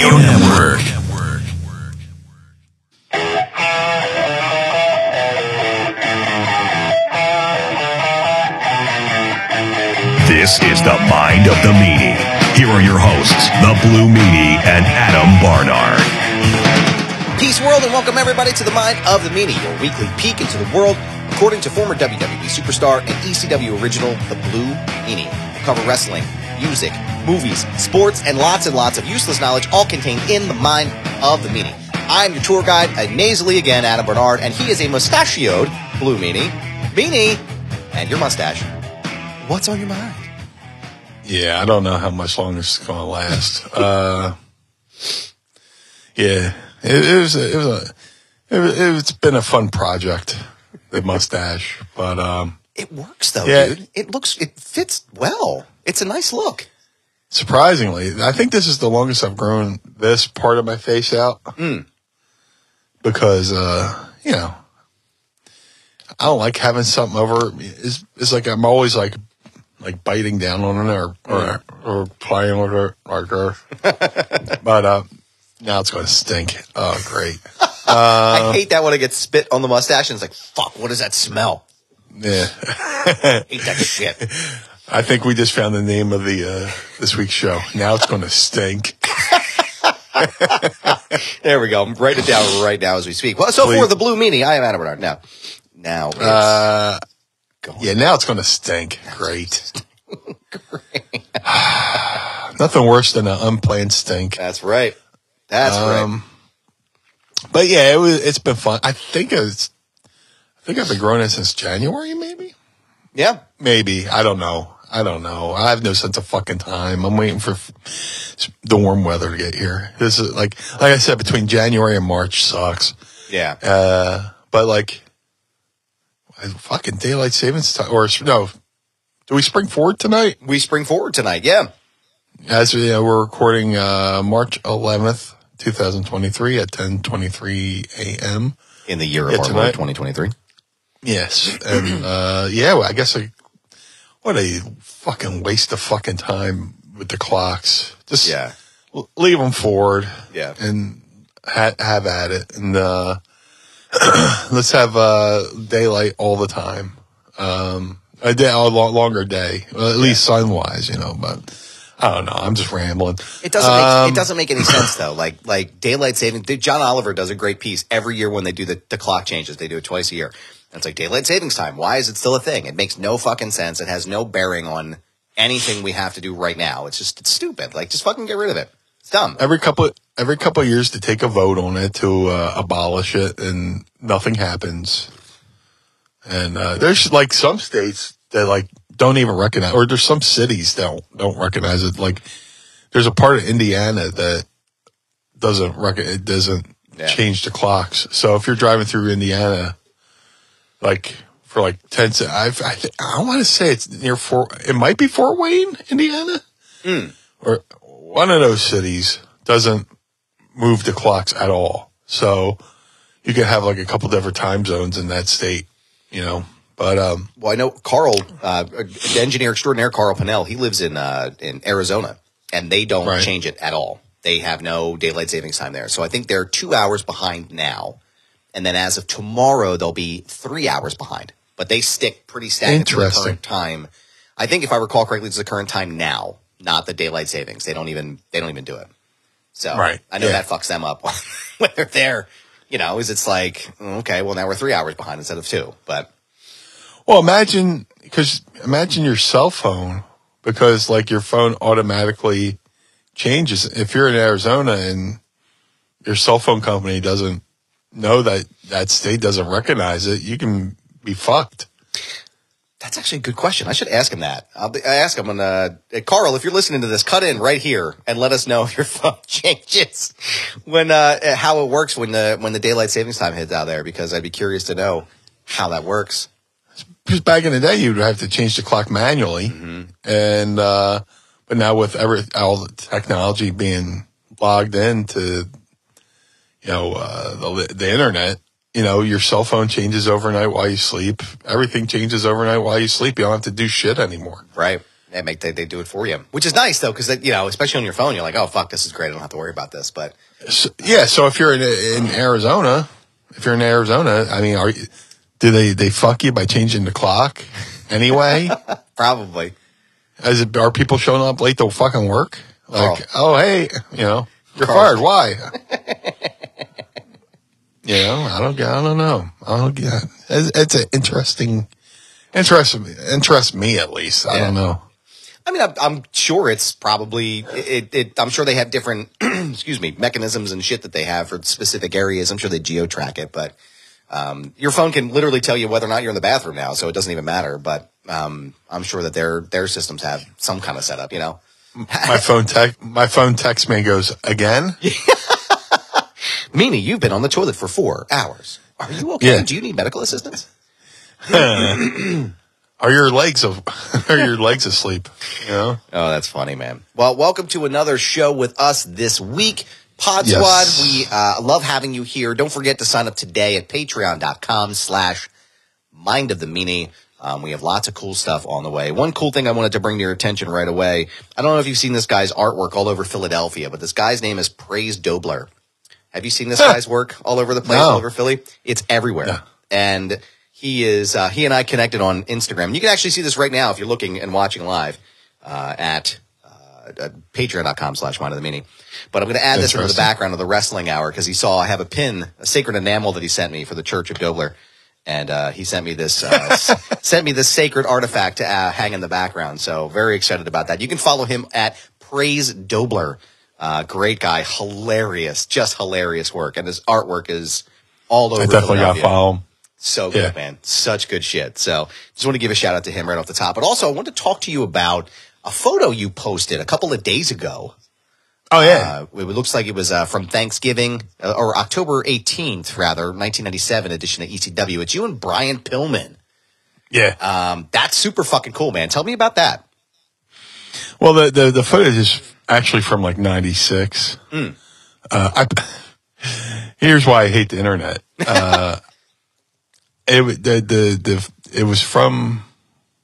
Radio Network. This is the Mind of the Meanie. Here are your hosts, the Blue Meanie and Adam Barnard. Peace, world, and welcome everybody to the Mind of the Meanie, your weekly peek into the world, according to former WWE superstar and ECW original, the Blue Meanie. We'll cover wrestling, music, movies, sports, and lots of useless knowledge, all contained in the Mind of the Meanie. I'm your tour guide, nasally again, Adam Barnard, and he is a mustachioed Blue Meanie. Meanie, and your mustache. What's on your mind? Yeah, I don't know how much longer it's going to last. Yeah, it's been a fun project, the mustache, but it works though, dude. It fits well. It's a nice look. Surprisingly, I think this is the longest I've grown this part of my face out. Because I don't like having something over. It's like I'm always like biting down on it or playing with it like this. But now it's going to stink. Oh, great. I hate that when I get spit on the mustache and it's like, fuck, what does that smell? Yeah. Hate that shit. I think we just found the name of the this week's show. Now it's going to stink. There we go. I'm writing it down right now as we speak. Well, so for the Blue Meanie, I am Adam Bernard. Now it's yeah, now it's going to stink. Great. Great. Nothing worse than an unplanned stink. That's right. That's right. But yeah, it's been fun. I think I've been growing it since January, maybe. Yeah, maybe. I don't know. I have no sense of fucking time. I'm waiting for the warm weather to get here. This is like I said, between January and March sucks. Yeah. But like, fucking daylight savings time, or no? Do we spring forward tonight? We spring forward tonight. Yeah. As we're recording March 11th, 2023 at 10:23 a.m. in the year of our Lord 2023. Yes, and I guess what a fucking waste of fucking time with the clocks. Just leave them forward. Yeah, and have at it, and let's have daylight all the time. A longer day, at least sun wise, but. I don't know. I'm just rambling. It doesn't make any sense though. Like daylight saving. John Oliver does a great piece every year when they do the clock changes. They do it twice a year. And it's like daylight savings time. Why is it still a thing? It makes no fucking sense. It has no bearing on anything we have to do right now. It's stupid. Like just fucking get rid of it. It's dumb. Every couple of years to take a vote on it to abolish it, and nothing happens. And there's like some states that don't even recognize, or there's some cities that don't recognize it. Like there's a part of Indiana that doesn't change the clocks. So if you're driving through Indiana, for 10 seconds, I want to say it's near it might be Fort Wayne, Indiana, or one of those cities doesn't move the clocks at all. So you could have a couple different time zones in that state, But well, I know Carl, engineer extraordinaire Carl Pinnell. He lives in Arizona, and they don't change it at all. They have no daylight savings time there, so I think they're 2 hours behind now. And then as of tomorrow, they'll be 3 hours behind. But they stick pretty stagnant to the current time. I think if I recall correctly, it's the current time now, not the daylight savings. They don't even do it. So I know that fucks them up when they're there. It's like, okay, well now we're 3 hours behind instead of 2, but. Well, imagine your cell phone, because your phone automatically changes. If you're in Arizona and your cell phone company doesn't know that state doesn't recognize it, you can be fucked. That's actually a good question. I should ask him that. I ask him Carl, if you're listening to this, cut in right here and let us know if your phone changes when how it works when the daylight savings time hits out there, because I'd be curious to know how that works. Because back in the day, you'd have to change the clock manually, and but now with all the technology being logged into, the internet, your cell phone changes overnight while you sleep. Everything changes overnight while you sleep. You don't have to do shit anymore. Right. They do it for you, which is nice though, because especially on your phone, you're like, oh fuck, this is great. I don't have to worry about this. But so if you're in Arizona, I mean, do they fuck you by changing the clock anyway? Probably. Are people showing up late to fucking work? Like, hey, you're fired. Why? I don't know. It's an interests me at least. I don't know. I mean, I'm sure it's probably I'm sure they have different mechanisms and shit that they have for specific areas. I'm sure they geo-track it, but your phone can literally tell you whether or not you're in the bathroom now, so it doesn't even matter. But I'm sure that their systems have some kind of setup. My phone texts me and goes, again? Meanie, you've been on the toilet for 4 hours. Are you okay? Yeah. Do you need medical assistance? Are your legs asleep? Oh, that's funny, man. Well, welcome to another show with us this week. Pod Squad, we love having you here. Don't forget to sign up today at patreon.com/mindofthemeanie. We have lots of cool stuff on the way. One cool thing I wanted to bring to your attention right away. I don't know if you've seen this guy's artwork all over Philadelphia, but this guy's name is Praise Dobler. Have you seen this guy's work all over the place, all over Philly? It's everywhere. Yeah. And he and I connected on Instagram. You can actually see this right now if you're looking and watching live at patreon.com/mindofthemeanie. But I'm going to add this into the background of the wrestling hour because I have a pin, a sacred enamel that he sent me for the Church of Dobler. And he sent me this sacred artifact to hang in the background. So very excited about that. You can follow him at Praise Dobler. Great guy, hilarious, just hilarious work, and his artwork is all over. I definitely got to follow him. So good, man. Such good shit. So just want to give a shout out to him right off the top. But also, I want to talk to you about a photo you posted a couple of days ago. Oh, yeah. It looks like it was from Thanksgiving, or October 18th, rather, 1997 edition of ECW. It's you and Brian Pillman. Yeah. That's super fucking cool, man. Tell me about that. Well, the footage is actually from like 96. Here's why I hate the internet. It was from,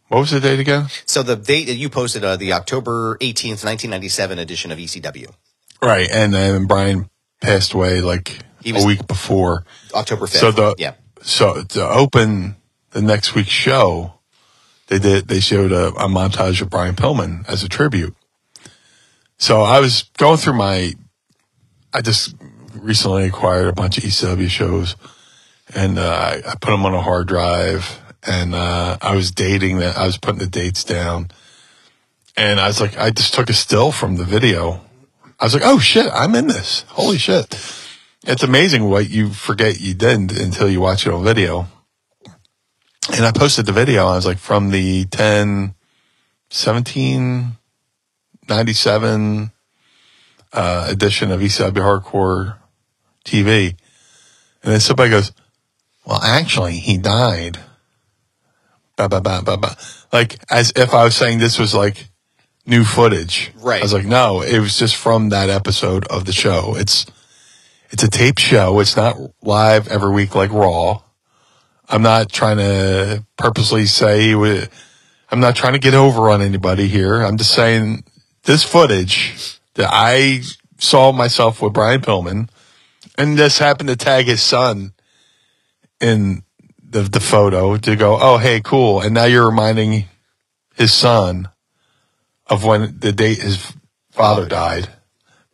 what was the date again? So the date that you posted, the October 18th, 1997 edition of ECW. Right, and then Brian passed away like a week before. October 5th. So to open the next week's show, they showed a montage of Brian Pillman as a tribute. So I was going through I just recently acquired a bunch of ECW shows, and I put them on a hard drive, and I was dating that. I was putting the dates down, and I was like, I just took a still from the video. I was like, oh shit, I'm in this. Holy shit. It's amazing what you forget you did until you watch it on video. And I posted the video. I was like, from the 1797 edition of ECW Hardcore TV. And then somebody goes, well, actually, he died. Like, as if I was saying this was like new footage. Right. I was like, no, it was just from that episode of the show. It's a taped show. It's not live every week like Raw. I'm not trying to purposely I'm not trying to get over on anybody here. I'm just saying this footage that I saw myself with Brian Pillman, and this happened to tag his son in the photo to go, oh, hey, cool. And now you're reminding his son of when the date his father died.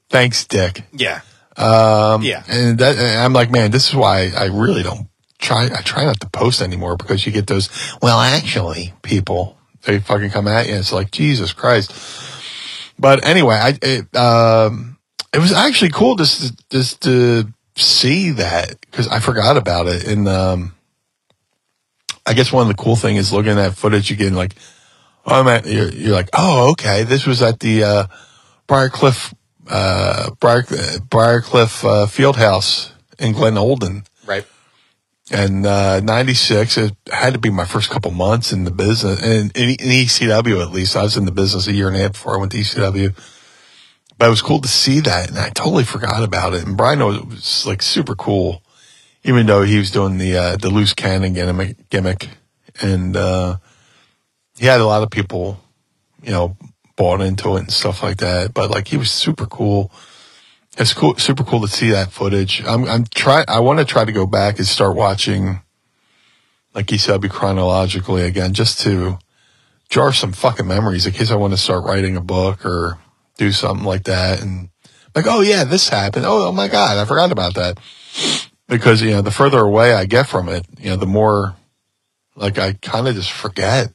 Thanks, Dick. Yeah. And I'm like, man, this is why I really don't I try not to post anymore, because you get those, well, actually, people, they fucking come at you. It's like, Jesus Christ. But anyway, it was actually cool just to see that, because I forgot about it. And I guess one of the cool things is looking at footage again, like, you're like, oh, okay, this was at the Briarcliff Fieldhouse in Glen Olden. Right. And 96, it had to be my first couple months in the business, and in ECW at least. I was in the business a year and a half before I went to ECW. But it was cool to see that, and I totally forgot about it. And Brian was like super cool, even though he was doing the loose cannon gimmick. And he had a lot of people, bought into it and stuff like that. But like, he was super cool. It's cool, super cool to see that footage. I want to try to go back and start watching, like you said, chronologically again, just to jar some fucking memories in case I want to start writing a book or do something like that. And like, oh yeah, this happened. Oh my God, I forgot about that. Because, the further away I get from it, the more like I kind of just forget,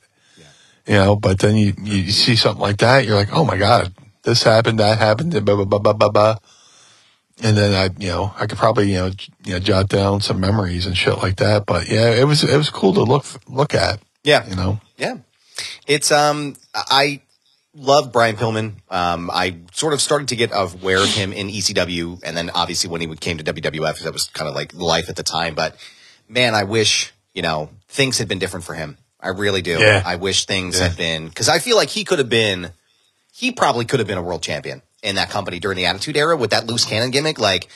but then you see something like that. You're like, oh my God, this happened, that happened, blah, blah, blah, blah, blah, blah. And then I could probably, jot down some memories and shit like that. But yeah, it was cool to look at. Yeah. Yeah. It's, I love Brian Pillman. I sort of started to get aware of him in ECW. And then obviously when he came to WWF, that was kind of like life at the time. But man, I wish, things had been different for him. I really do. Yeah. I wish things had been, because I feel like he probably could have been a world champion in that company during the Attitude Era with that loose cannon gimmick. Like,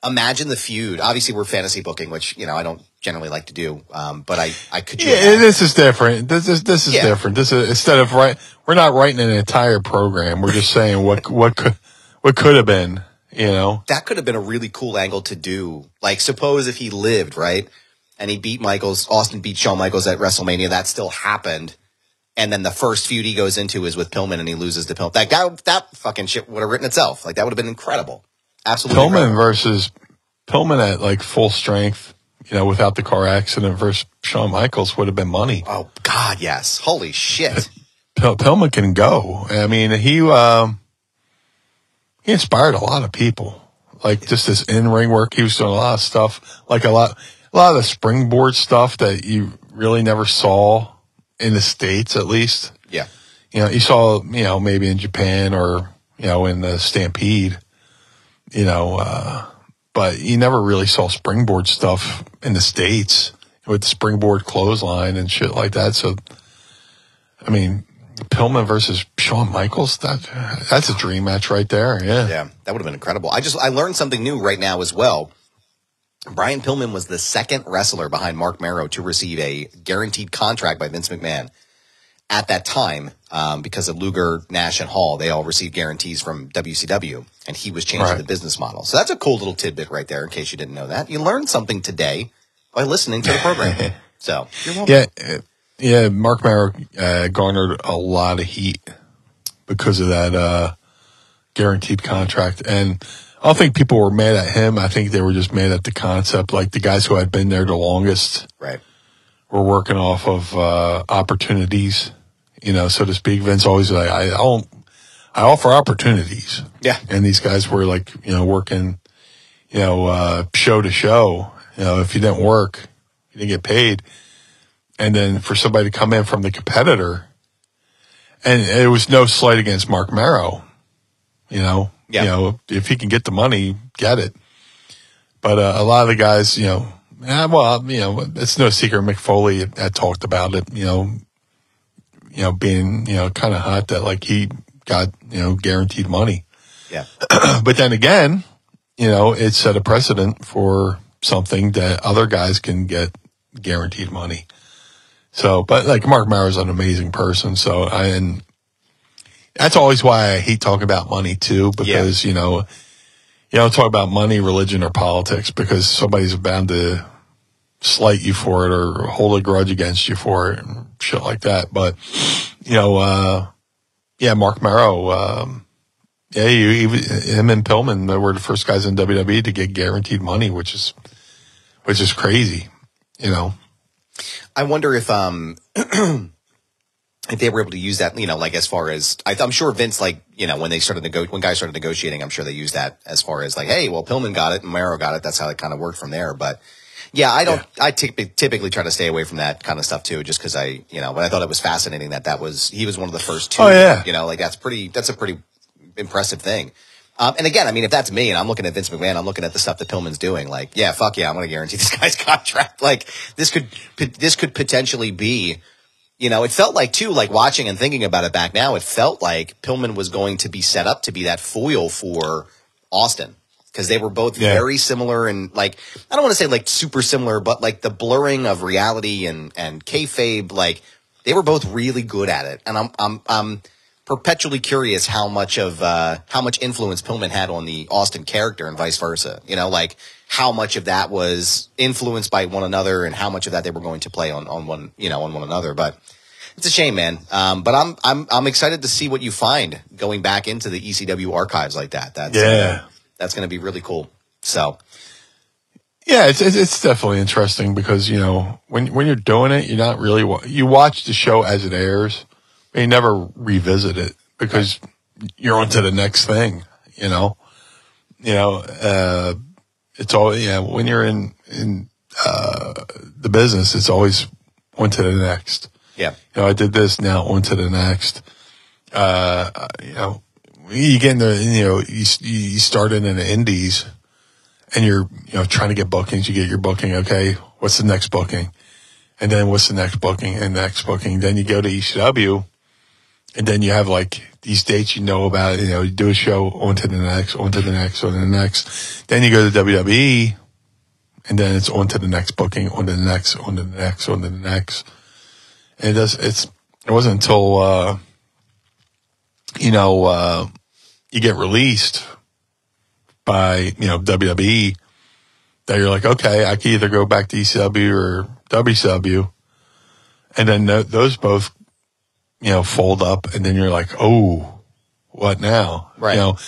imagine the feud. Obviously, we're fantasy booking, which, I don't generally like to do. But I could. Yeah, this is different. This is different. This is, instead of we're not writing an entire program. We're just saying what could have been, That could have been a really cool angle to do. Like, suppose if he lived, right? And he beat Austin beat Shawn Michaels at WrestleMania. That still happened. And then the first feud he goes into is with Pillman, and he loses to Pillman. That fucking shit would have written itself. Like, that would have been incredible. Absolutely. Pillman versus Pillman at like full strength, without the car accident versus Shawn Michaels would have been money. Oh God, yes. Holy shit. Pillman can go. I mean, he inspired a lot of people. Like just this in-ring work. He was doing a lot of stuff, like a lot of the springboard stuff that you really never saw in the States, at least. Yeah. You saw, maybe in Japan or, in the Stampede, but you never really saw springboard stuff in the States with the springboard clothesline and shit like that. So, I mean, Pillman versus Shawn Michaels, that's a dream match right there. Yeah. Yeah. That would have been incredible. I learned something new right now as well. Brian Pillman was the second wrestler behind Mark Marrow to receive a guaranteed contract by Vince McMahon at that time, because of Luger, Nash, and Hall. They all received guarantees from WCW, and he was changing the business model. So that's a cool little tidbit right there, in case you didn't know that. You learned something today by listening to the program. So, you're welcome. Yeah, Mark Marrow garnered a lot of heat because of that guaranteed contract. And I don't think people were mad at him. I think they were just mad at the concept. Like the guys who had been there the longest were working off of opportunities, so to speak. Vince always like, I offer opportunities. Yeah. And these guys were like, working, show to show. If you didn't work, you didn't get paid. And then for somebody to come in from the competitor, and it was no slight against Mark Marrow, if he can get the money, get it. But a lot of the guys, it's no secret. Mick Foley had talked about it, being, kind of hot that like he got, guaranteed money. Yeah. But then again, it set a precedent for something that other guys can get guaranteed money. So, but like Mark Marrow's an amazing person. So and that's always why I hate talking about money too, because, you don't talk about money, religion, or politics, because somebody's bound to slight you for it or hold a grudge against you for it and shit like that. But, Mark Marrow, him and Pillman, they were the first guys in WWE to get guaranteed money, which is crazy, I wonder if if they were able to use that, like as far as I'm sure Vince, like, when guys started negotiating, I'm sure they used that as far as like, hey, well, Pillman got it and Marrow got it. That's how it kind of worked from there. But yeah, I typically try to stay away from that kind of stuff too, just because but I thought it was fascinating he was one of the first two. Oh yeah. Like that's a pretty impressive thing. And again, I mean, if that's me and I'm looking at Vince McMahon, I'm looking at the stuff that Pillman's doing. Like, yeah, fuck yeah, I'm going to guarantee this guy's contract. Like, this could potentially be, it felt like too, like watching and thinking about it back now, it felt like Pillman was going to be set up to be that foil for Austin, because they were both very similar and like, I don't want to say like super similar, but like the blurring of reality and kayfabe, like they were both really good at it. And I'm perpetually curious how much influence Pillman had on the Austin character and vice versa. You know, like how much of that was influenced by one another and how much of that they were going to play on one another. But it's a shame, man. But I'm excited to see what you find going back into the ECW archives like that. That's going to be really cool. So. Yeah, it's definitely interesting because, you know, when you're doing it, you're not really, you watch the show as it airs, but you never revisit it because you're on to the next thing, you know. It's all, when you're in the business, it's always on to the next. Yeah. You know, I did this, now on to the next. You know, you get in the, you know, you started in the indies. And you're, you know, trying to get bookings. You get your booking. Okay, what's the next booking? And then what's the next booking and next booking? Then you go to ECW, and then you have like these dates you know about. You know, you do a show on to the next, on to the next, on to the next. Then you go to WWE, and then it's on to the next booking, on to the next, on to the next, on to the next. And it wasn't until you get released by, you know, WWE that you're like, okay, I can either go back to ECW or WCW. And then those both, you know, fold up and then you're like, oh, what now? Right. You know,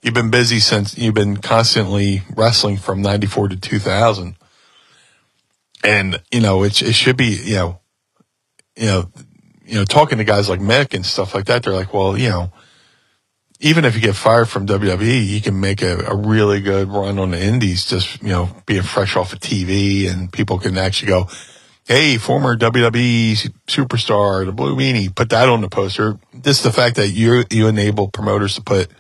you've been busy since you've been constantly wrestling from 94 to 2000. And, you know, it should be, you know, talking to guys like Mick and stuff like that, they're like, well, you know, even if you get fired from WWE, you can make a really good run on the indies, just, you know, being fresh off of TV, and people can actually go, hey, former WWE superstar, the Blue Meanie, put that on the poster. Just the fact that you enable promoters to put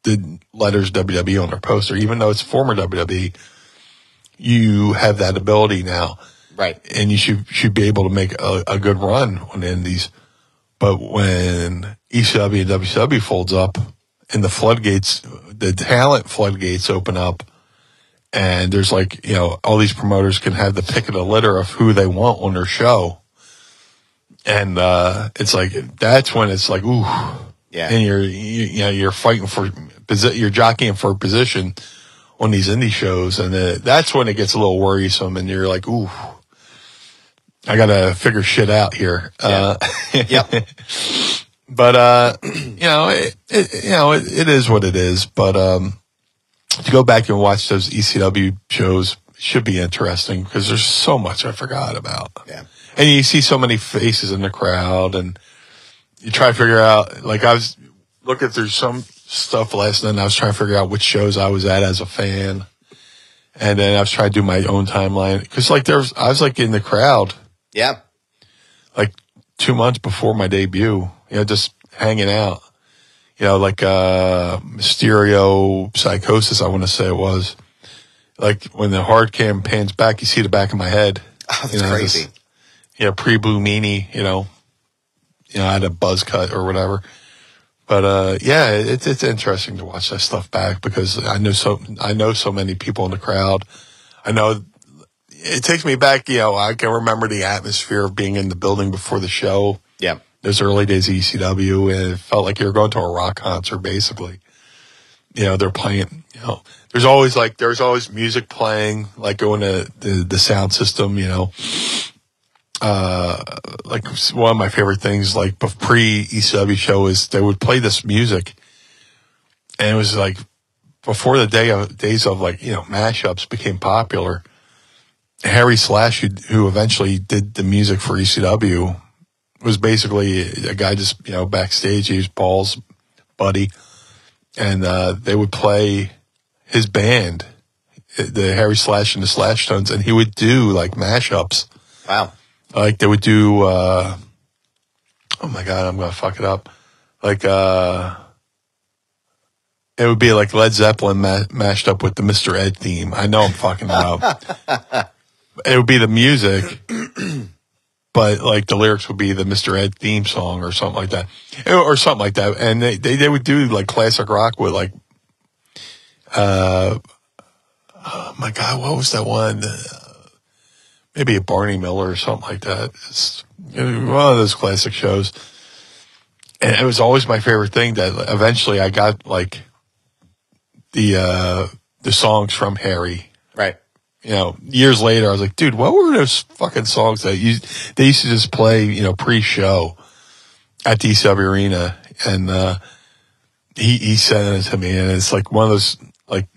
the letters WWE on their poster, even though it's former WWE, you have that ability now. Right. And you should be able to make a good run on the indies. But when ECW and WCW folds up and the floodgates, the talent floodgates open up, and there's like, you know, all these promoters can have the pick of the litter of who they want on their show. And, it's like, that's when it's like, ooh. Yeah. And you're fighting you're jockeying for a position on these indie shows. And that's when it gets a little worrisome and you're like, ooh. I gotta figure shit out here. Yeah. Yep. But, you know, it is what it is. But, to go back and watch those ECW shows should be interesting because there's so much I forgot about. Yeah. And you see so many faces in the crowd and you try to figure out, like I was looking through some stuff last night and I was trying to figure out which shows I was at as a fan. And then I was trying to do my own timeline because like I was like in the crowd. Yeah. Like 2 months before my debut, you know, just hanging out, you know, like, Mysterio Psychosis, I want to say it was. Like when the hard cam pans back, you see the back of my head. Oh, that's you know, crazy. Pre-Blue Meanie, you know, I had a buzz cut or whatever. But, yeah, it's interesting to watch that stuff back because I know so many people in the crowd. I know it takes me back, you know, I can remember the atmosphere of being in the building before the show. Yeah. Those early days of ECW, and it felt like you were going to a rock concert, basically. You know, they're playing, you know, there's always music playing, like going to the sound system, you know. Like one of my favorite things, like pre-ECW show is they would play this music, and it was like before the days of like, you know, mashups became popular. Harry Slash, who eventually did the music for ECW, was basically a guy just, you know, backstage. He was Paul's buddy. And they would play his band, the Harry Slash and the Slash Tones, and he would do, like, mashups. Wow. Like, they would do, oh, my God, I'm going to fuck it up. Like, it would be like Led Zeppelin mashed up with the Mr. Ed theme. I know I'm fucking it up. It would be the music, but like the lyrics would be the Mr. Ed theme song or something like that. Or something like that. And they would do like classic rock with like, oh my God, what was that one? Maybe a Barney Miller or something like that. It's one of those classic shows. And it was always my favorite thing that eventually I got like the songs from Harry. Right. You know, years later, I was like, dude, what were those fucking songs that they used to just play, you know, pre-show at DCW Arena? And he sent it to me, and it's like one of those, like,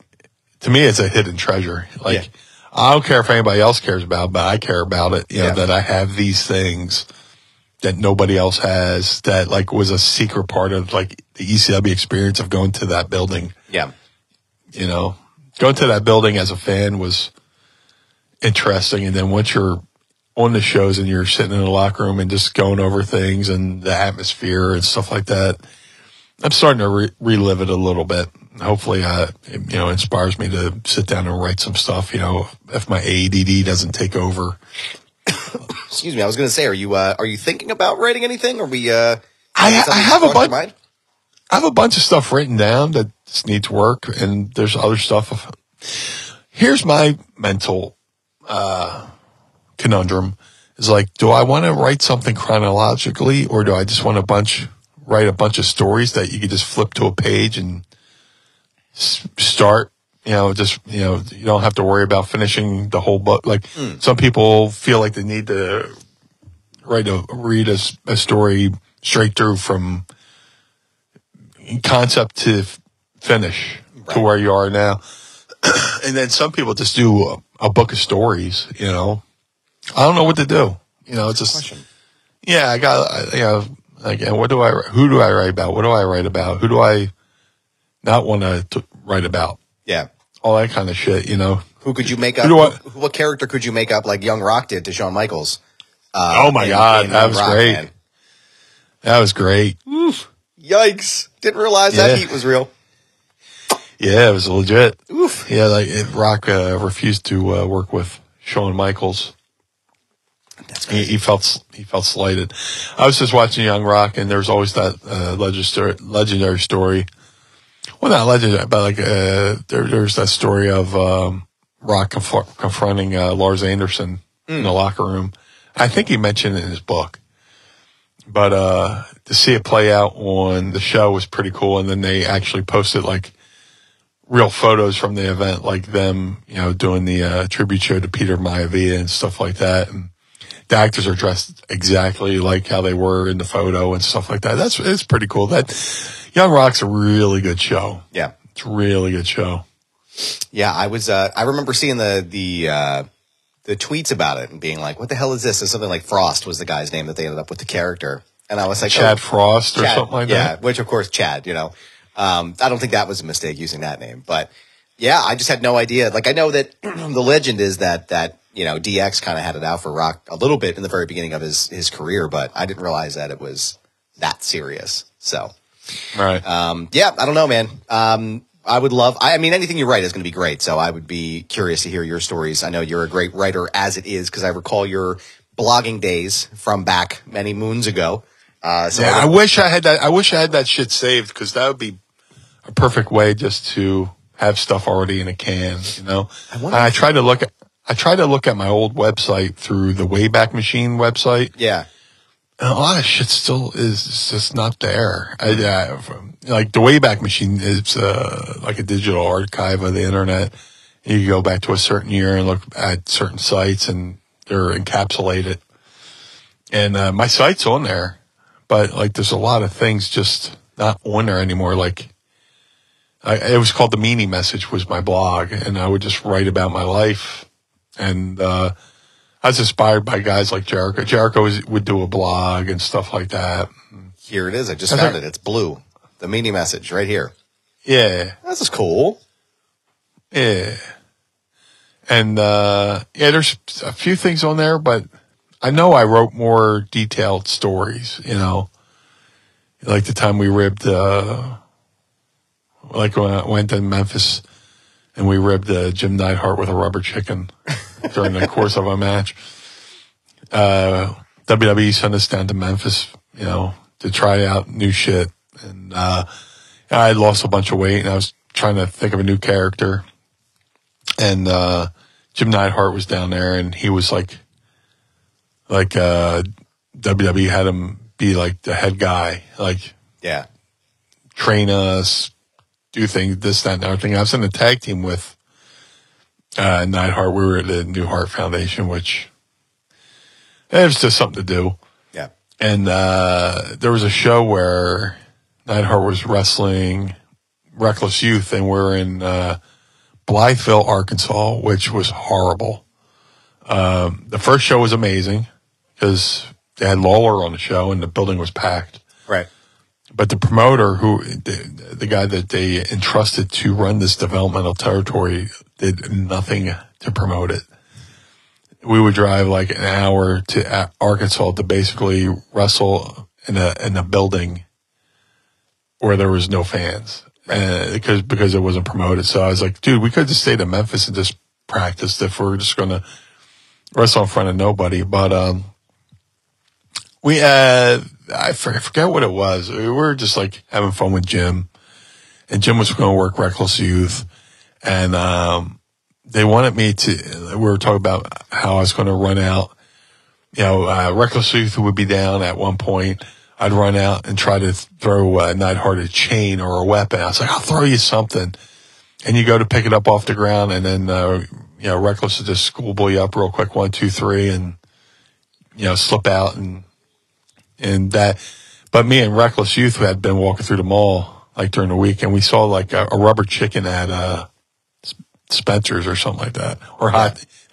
to me, it's a hidden treasure. Like, I don't care if anybody else cares about it, but I care about it, you know, that I have these things that nobody else has, that, like, was a secret part of, like, the ECW experience of going to that building. Yeah. You know, going to that building as a fan was interesting, and then once you're on the shows and you're sitting in the locker room and just going over things and the atmosphere and stuff like that, I'm starting to relive it a little bit. Hopefully, you know, inspires me to sit down and write some stuff, you know, if my ADD doesn't take over. Excuse me. I was going to say, are you thinking about writing anything? Or I have a bunch of stuff written down that just needs work, and there's other stuff. Here's my mental conundrum is like, do I want to write something chronologically, or do I just want write a bunch of stories that you could just flip to a page and start, you know, just, you know, you don't have to worry about finishing the whole book. Like some people feel like they need to read a story straight through from concept to finish to where you are now. And then some people just do a book of stories, you know. I don't know what to do. You know, it's just, yeah, I got, you know, like, and who do I write about? What do I write about? Who do I not want to write about? Yeah. All that kind of shit, you know. Who could you make up? What character could you make up like Young Rock did to Shawn Michaels? Oh my God, that was great. Man. That was great. Oof. Yikes. Didn't realize that heat was real. Yeah, it was legit. Oof. Yeah, like Rock refused to work with Shawn Michaels. That's crazy. He felt slighted. I was just watching Young Rock, and there's always that legendary story. Well, not legendary, but like there's that story of Rock confronting Lars Anderson in the locker room. I think he mentioned it in his book. But to see it play out on the show was pretty cool. And then they actually posted like real photos from the event, like them, you know, doing the tribute show to Peter Maivia and stuff like that. And the actors are dressed exactly like how they were in the photo and stuff like that. It's pretty cool. That Young Rock's a really good show. Yeah, it's a really good show. Yeah, I remember seeing the tweets about it and being like, what the hell is this? And something like Frost was the guy's name that they ended up with the character. And I was like, Chad Frost or something like that. Yeah, which of course Chad, you know. I don't think that was a mistake using that name. But yeah, I just had no idea. Like, I know that the legend is that, you know, DX kind of had it out for Rock a little bit in the very beginning of his career, but I didn't realize that it was that serious. So, right. Yeah, I don't know, man. I mean, anything you write is going to be great. So I would be curious to hear your stories. I know you're a great writer as it is, because I recall your blogging days from back many moons ago. I wish I had that. I wish I had that shit saved, because that would be a perfect way just to have stuff already in a can, you know. I tried to look at my old website through the Wayback Machine website. Yeah. And a lot of shit still is just not there. Like the Wayback Machine is like a digital archive of the internet. You go back to a certain year and look at certain sites, and they're encapsulated. And my site's on there, but like there's a lot of things just not on there anymore. Like it was called The Meanie Message was my blog, and I would just write about my life. And I was inspired by guys like Jericho. Jericho would do a blog and stuff like that. Here it is. I just found it. It's blue. The Meanie Message right here. Yeah. This is cool. Yeah. And there's a few things on there, but I know I wrote more detailed stories, you know. Like the time we ribbed, like when I went to Memphis and we ribbed Jim Neidhart with a rubber chicken during the course of a match. WWE sent us down to Memphis, you know, to try out new shit. And I had lost a bunch of weight, and I was trying to think of a new character. And Jim Neidhart was down there, and he was like WWE had him be like the head guy, like train us, do things, this, that, and everything. I was in a tag team with Neidhart. We were at the New Heart Foundation, which it was just something to do. Yeah. And there was a show where Neidhart was wrestling Reckless Youth, and we're in Blytheville, Arkansas, which was horrible. The first show was amazing because they had Lawler on the show and the building was packed. Right. But the promoter, the guy that they entrusted to run this developmental territory, did nothing to promote it. We would drive like an hour to Arkansas to basically wrestle in a building where there was no fans, because it wasn't promoted. So I was like, dude, we could just stay to Memphis and just practice if we're just going to wrestle in front of nobody. But I forget what it was. We were just like having fun with Jim, and Jim was going to work Reckless Youth, and they wanted me to. We were talking about how I was going to run out. Reckless Youth would be down at one point. I'd run out and try to throw Neidhart a chain or a weapon. I was like, I'll throw you something, and you go to pick it up off the ground, and then Reckless would just schoolboy you up real quick, 1, 2, 3, and slip out and that. But me and Reckless Youth had been walking through the mall like during the week, and we saw like a rubber chicken at Spencer's or something like that, or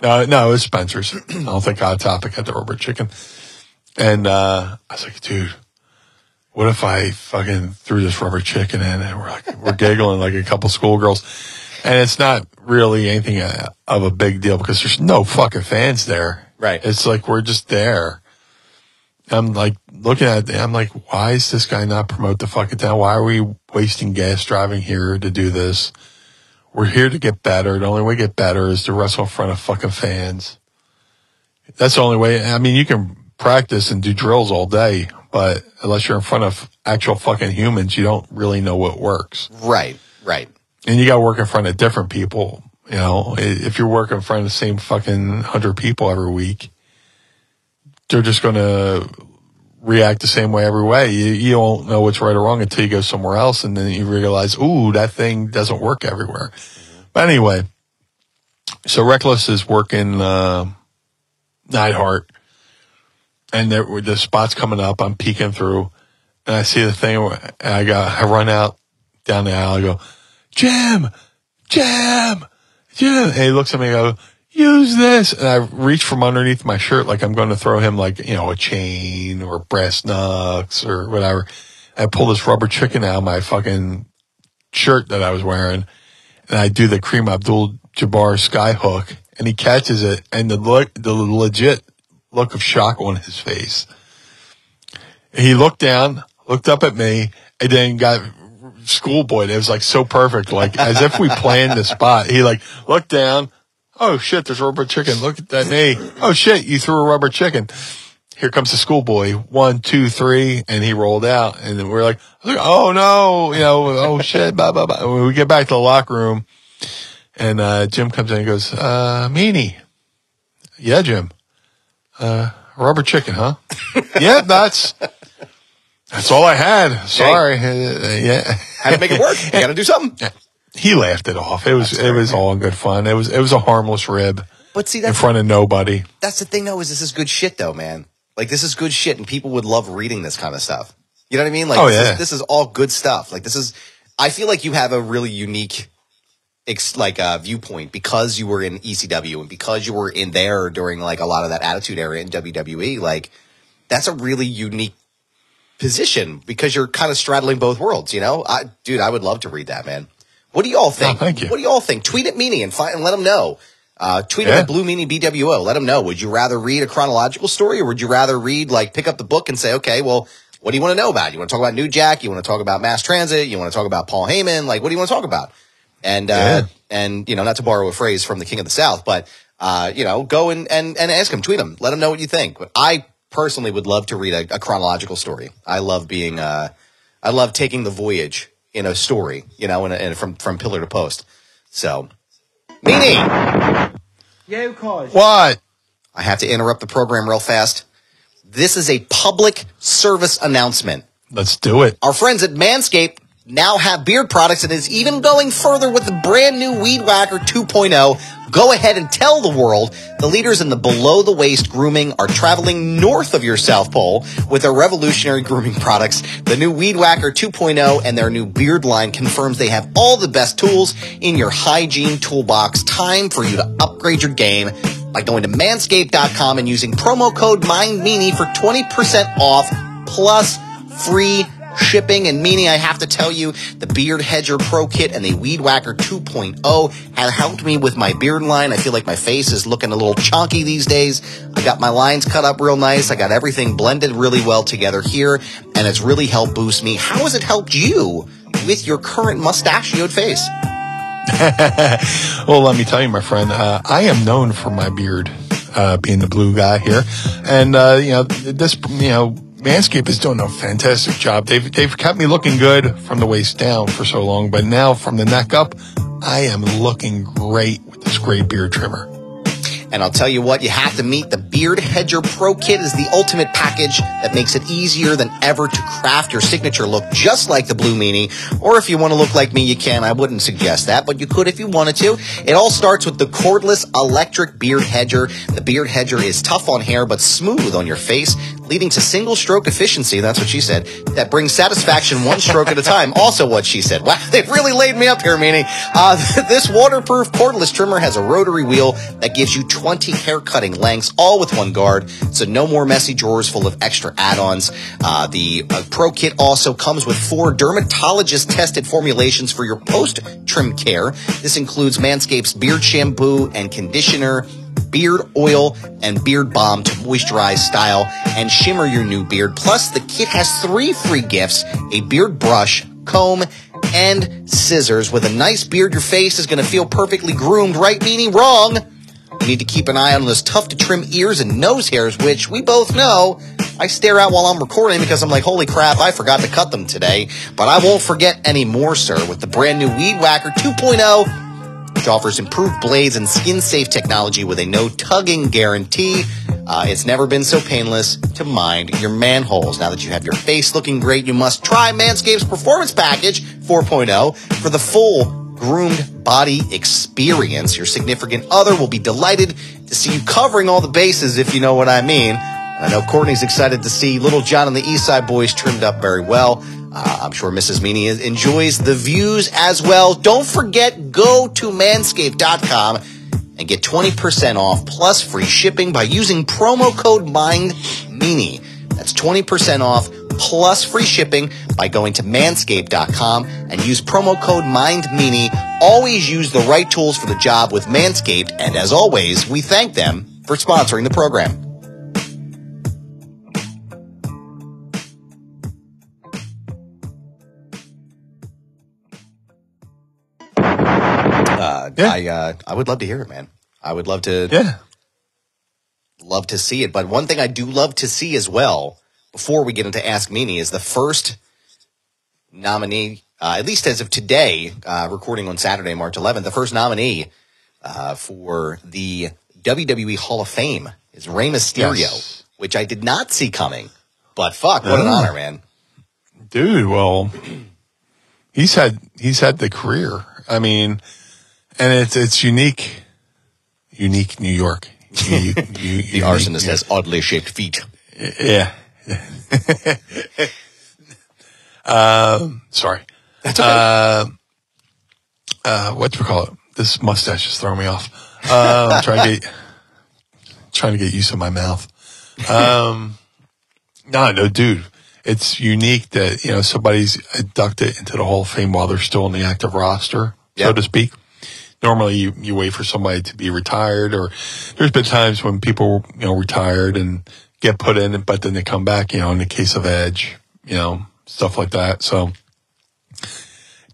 no, it was Spencer's. I don't think Hot Topic had the rubber chicken. And I was like, dude, what if I fucking threw this rubber chicken in? And we're giggling like a couple schoolgirls, and it's not really anything of a big deal because there's no fucking fans there. Right. It's like we're just there. I'm like looking at it, I'm like, why is this guy not promote the fucking town? Why are we wasting gas driving here to do this? We're here to get better. The only way to get better is to wrestle in front of fucking fans. That's the only way. I mean, you can practice and do drills all day, but unless you're in front of actual fucking humans, you don't really know what works. Right, right. And you got to work in front of different people. If you're working in front of the same fucking 100 people every week, they're just going to react the same way every way. You don't know what's right or wrong until you go somewhere else, and then you realize, ooh, that thing doesn't work everywhere. Mm-hmm. But anyway, so Reckless is working Neidhart, and the spot's coming up. I'm peeking through, and I see the thing, and I run out down the aisle. I go, Jim! And he looks at me and I go, use this. And I reach from underneath my shirt like I'm going to throw him like, a chain or brass knucks or whatever. I pull this rubber chicken out of my fucking shirt that I was wearing, and I do the Kareem Abdul-Jabbar sky hook, and he catches it, and the legit look of shock on his face. He looked down, looked up at me, and then got schoolboyed. It was like so perfect, like as if we planned the spot. He like looked down. Oh shit, there's a rubber chicken. Look at that knee. Oh shit, you threw a rubber chicken. Here comes the schoolboy. 1, 2, 3, and he rolled out. And then we're like, oh no, oh shit, blah, blah, blah. When we get back to the locker room, and Jim comes in and goes, Meanie. Yeah, Jim. Rubber chicken, huh? Yeah, that's all I had. Sorry. Yeah. Had to make it work. You got to do something. He laughed it off. It was all in good fun. It was a harmless rib. But see, in front of nobody. That's the thing, though, is this is good shit, though, man. Like, this is good shit, and people would love reading this kind of stuff. You know what I mean? Like, this is all good stuff. Like, I feel like you have a really unique, viewpoint because you were in ECW and because you were in there during, like, a lot of that Attitude Era in WWE. Like, that's a really unique position because you're kind of straddling both worlds, Dude, I would love to read that, man. What do you all think? Oh, thank you. What do you all think? Tweet at Meanie and let them know. Tweet them at Blue Meanie BWO. Let them know. Would you rather read a chronological story or would you rather read, pick up the book and say, okay, well, what do you want to know about? You want to talk about New Jack? You want to talk about Mass Transit? You want to talk about Paul Heyman? What do you want to talk about? And not to borrow a phrase from the King of the South, but, go and ask them, tweet them. Let them know what you think. I personally would love to read a chronological story. I love taking the voyage in a story, and from pillar to post. So, Meanie! Yeah, of course. What? I have to interrupt the program real fast. this is a public service announcement. Let's do it. Our friends at Manscaped now have beard products and is even going further with the brand new Weed Whacker 2.0. Go ahead and tell the world the leaders in the below-the-waist grooming are traveling north of your South Pole with their revolutionary grooming products. The new Weed Whacker 2.0 and their new beard line confirms they have all the best tools in your hygiene toolbox. Time for you to upgrade your game by going to manscaped.com and using promo code MindMeanie for 20% off plus free shipping. And Meanie, I have to tell you, the Beard Hedger Pro Kit and the Weed Whacker 2.0 have helped me with my beard line. I feel like my face is looking a little chonky these days. I got my lines cut up real nice. I got everything blended really well together here, and it's really helped boost me. How has it helped you with your current mustachioed face? Well, let me tell you, my friend, I am known for my beard, being the blue guy here. And, Manscaped is doing a fantastic job. They've kept me looking good from the waist down for so long, but now from the neck up, I am looking great with this great beard trimmer. And I'll tell you what, you have to meet the Beard Hedger Pro Kit is the ultimate package that makes it easier than ever to craft your signature look just like the Blue Meanie. Or if you want to look like me, you can. I wouldn't suggest that, but you could if you wanted to. It all starts with the cordless electric Beard Hedger. The Beard Hedger is tough on hair but smooth on your face, leading to single-stroke efficiency, that's what she said, that brings satisfaction one stroke at a time. Also what she said. Wow, they've really laid me up here, Meanie. This waterproof cordless trimmer has a rotary wheel that gives you 20 hair cutting lengths, all with one guard, so no more messy drawers full of extra add-ons. The Pro Kit also comes with 4 dermatologist-tested formulations for your post-trim care. This includes Manscaped's beard shampoo and conditioner, beard oil, and beard balm to moisturize, style, and shimmer your new beard. Plus, the kit has 3 free gifts: a beard brush, comb, and scissors. With a nice beard, your face is going to feel perfectly groomed. Right, Meanie? Wrong. You need to keep an eye on those tough-to-trim ears and nose hairs, which we both know I stare at while I'm recording because I'm like, holy crap, I forgot to cut them today. But I won't forget any more, sir, with the brand new Weed Whacker 2.0, which offers improved blades and skin-safe technology with a no-tugging guarantee. It's never been so painless to mind your manholes. Now that you have your face looking great, you must try Manscaped's Performance Package 4.0 for the full groomed body experience. Your significant other will be delighted to see you covering all the bases, if you know what I mean. I know Courtney's excited to see Little John and the East Side Boys trimmed up very well. I'm sure Mrs. Meanie enjoys the views as well. Don't forget, go to manscaped.com and get 20% off plus free shipping by using promo code MindMeanie. That's 20% off plus free shipping by going to manscaped.com and use promo code MindMeanie. Always use the right tools for the job with Manscaped, and as always, we thank them for sponsoring the program. I would love to hear it, man. I would love to love to see it. But one thing I do love to see as well, before we get into Ask Meanie, is the first nominee, at least as of today, recording on Saturday, March 11th, the first nominee for the WWE Hall of Fame is Rey Mysterio, which I did not see coming. But fuck, what an honor, man. Dude, well, he's had the career. I mean, and it's unique New York. The arsonist has oddly shaped feet. Yeah. Sorry. That's okay. Whatchamacallit? This mustache is throwing me off. I'm trying to get used to my mouth. No, dude. It's unique that, somebody's inducted into the Hall of Fame while they're still on the active roster, so to speak. Normally you wait for somebody to be retired, or there's been times when people, retired and get put in, but then they come back, in the case of Edge, stuff like that. So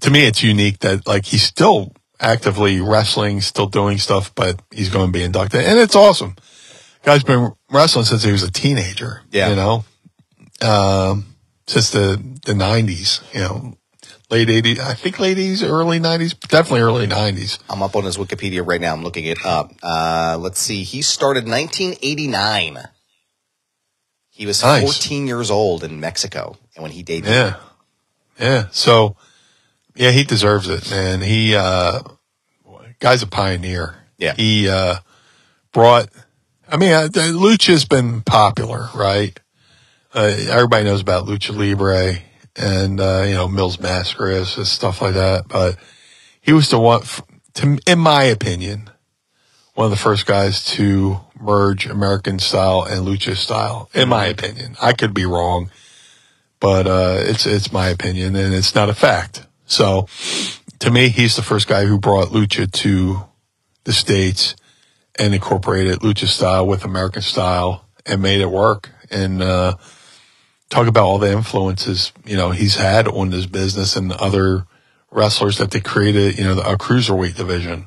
to me, it's unique that he's still actively wrestling, still doing stuff, but he's going to be inducted. And it's awesome. Guy's been wrestling since he was a teenager, since the 90s, late 80s, I think late 80s, early 90s, definitely early 90s. I'm up on his Wikipedia right now. I'm looking it up. Let's see. He started 1989. He was 14 years old in Mexico, and when he debuted. Yeah. So, yeah, he deserves it, man. He, guy's a pioneer. Yeah. He, brought, Lucha's been popular, right? Everybody knows about Lucha Libre and, Mills Mascaras and stuff like that. But he was the one, in my opinion, one of the first guys to merge American style and Lucha style, in my opinion. I could be wrong, but, it's my opinion and it's not a fact. So to me, he's the first guy who brought Lucha to the States and incorporated Lucha style with American style and made it work. And, talk about all the influences, he's had on this business and other wrestlers that they created, a cruiserweight division,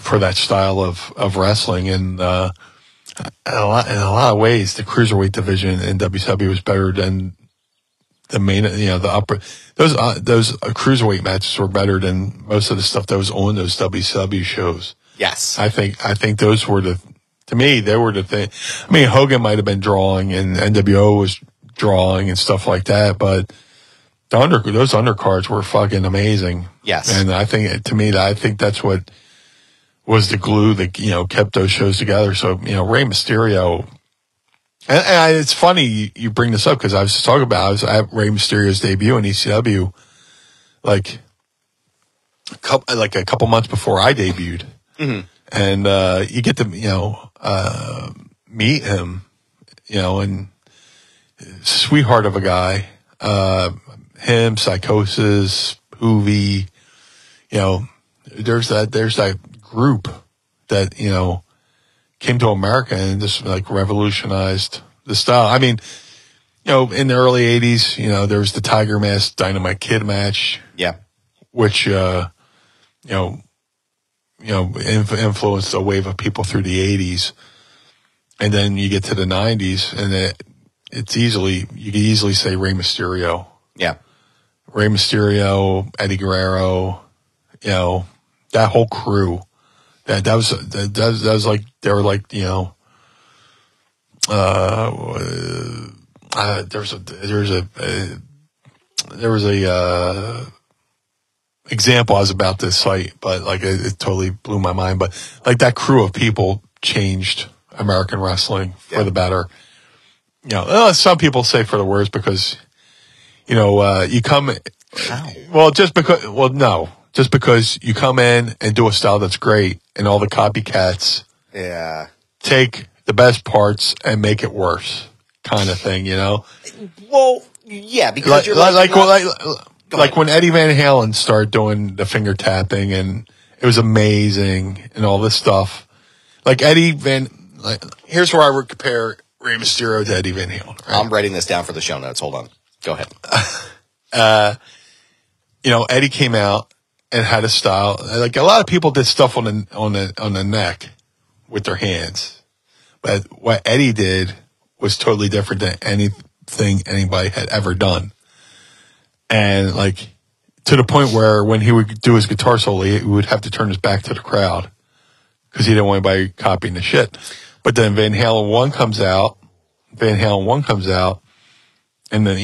for that style of wrestling. And, in a lot of ways, the cruiserweight division in WCW was better than the main, the upper, those cruiserweight matches were better than most of the stuff that was on those WCW shows. Yes. I think those were to me, they were the thing. Hogan might have been drawing and NWO was drawing and stuff like that, but those undercards were fucking amazing. Yes. And I think that's what was the glue that, kept those shows together. So, Rey Mysterio, and it's funny you bring this up because I was at Rey Mysterio's debut in ECW, like a couple months before I debuted. Mm-hmm. And, you get to, meet him, and sweetheart of a guy, him, Psychosis, Hoovy, there's that group that, came to America and just like revolutionized the style. In the early 80s, there was the Tiger Mask Dynamite Kid match. Yeah. Which, influenced a wave of people through the 80s. And then you get to the 90s and you can easily say Rey Mysterio. Yeah. Rey Mysterio, Eddie Guerrero, that whole crew. That was like, they were like, there was a example I was about to cite, but like it totally blew my mind. But like that crew of people changed American wrestling for the better. Some people say for the worse because, you come, just because you come in and do a style that's great and all the copycats take the best parts and make it worse kind of thing, Well, yeah, because like when Eddie Van Halen started doing the finger tapping and it was amazing and all this stuff. Like here's where I would compare Rey Mysterio to Eddie Van Halen. Right? I'm writing this down for the show notes. Hold on. Go ahead. Eddie came out and had a style. Like a lot of people did stuff on the neck with their hands. But what Eddie did was totally different than anything anybody had ever done. And like to the point where when he would do his guitar solo, he would have to turn his back to the crowd because he didn't want anybody copying the shit. But then Van Halen 1 comes out, and then,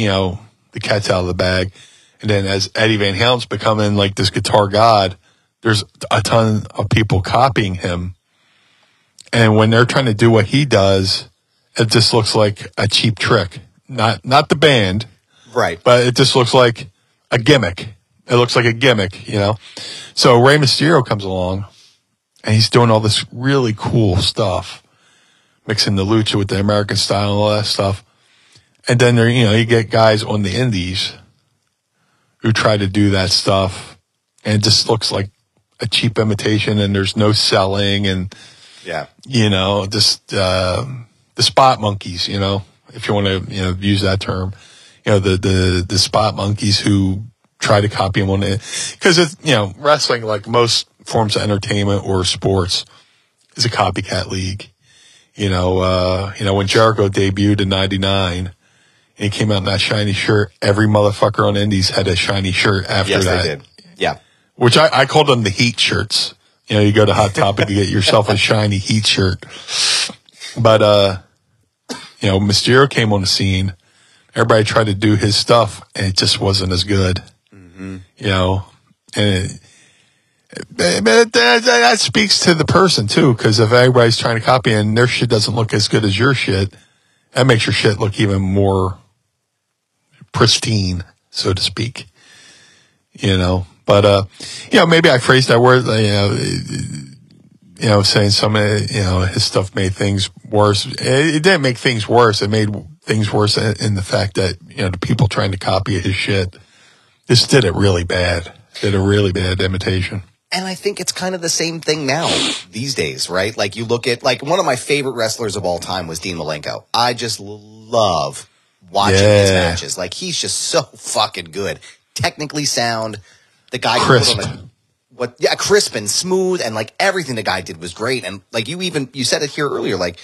the cat's out of the bag. And then as Eddie Van Halen's becoming like this guitar god, there's a ton of people copying him. And when they're trying to do what he does, it just looks like a cheap trick. Not the band. Right. But it just looks like a gimmick. It looks like a gimmick, So Rey Mysterio comes along and he's doing all this really cool stuff, mixing the lucha with the American style and all that stuff. And then there, you get guys on the indies who try to do that stuff and it just looks like a cheap imitation and there's no selling and, just, the spot monkeys, if you want to, use that term, the spot monkeys who try to copy them on it. Cause it's, wrestling, like most forms of entertainment or sports, is a copycat league. When Jericho debuted in 99 and he came out in that shiny shirt, every motherfucker on Indies had a shiny shirt after that. Yes, they did. Yeah. Which I called them the heat shirts. You go to Hot Topic to get yourself a shiny heat shirt. But, Mysterio came on the scene. Everybody tried to do his stuff, and it just wasn't as good. And that speaks to the person, too, because if everybody's trying to copy and their shit doesn't look as good as your shit, that makes your shit look even more pristine, so to speak. But, maybe I phrased that word, saying some of, his stuff made things worse. It didn't make things worse. It made things worse in the fact that, the people trying to copy his shit, this did it really bad. Did a really bad imitation. And I think it's kind of the same thing now these days, right? Like you look at, like one of my favorite wrestlers of all time was Dean Malenko. I just love watching his matches. Like he's just so fucking good. Technically sound. The guy crisp. Crisp and smooth, and like everything the guy did was great. And like you said it here earlier, like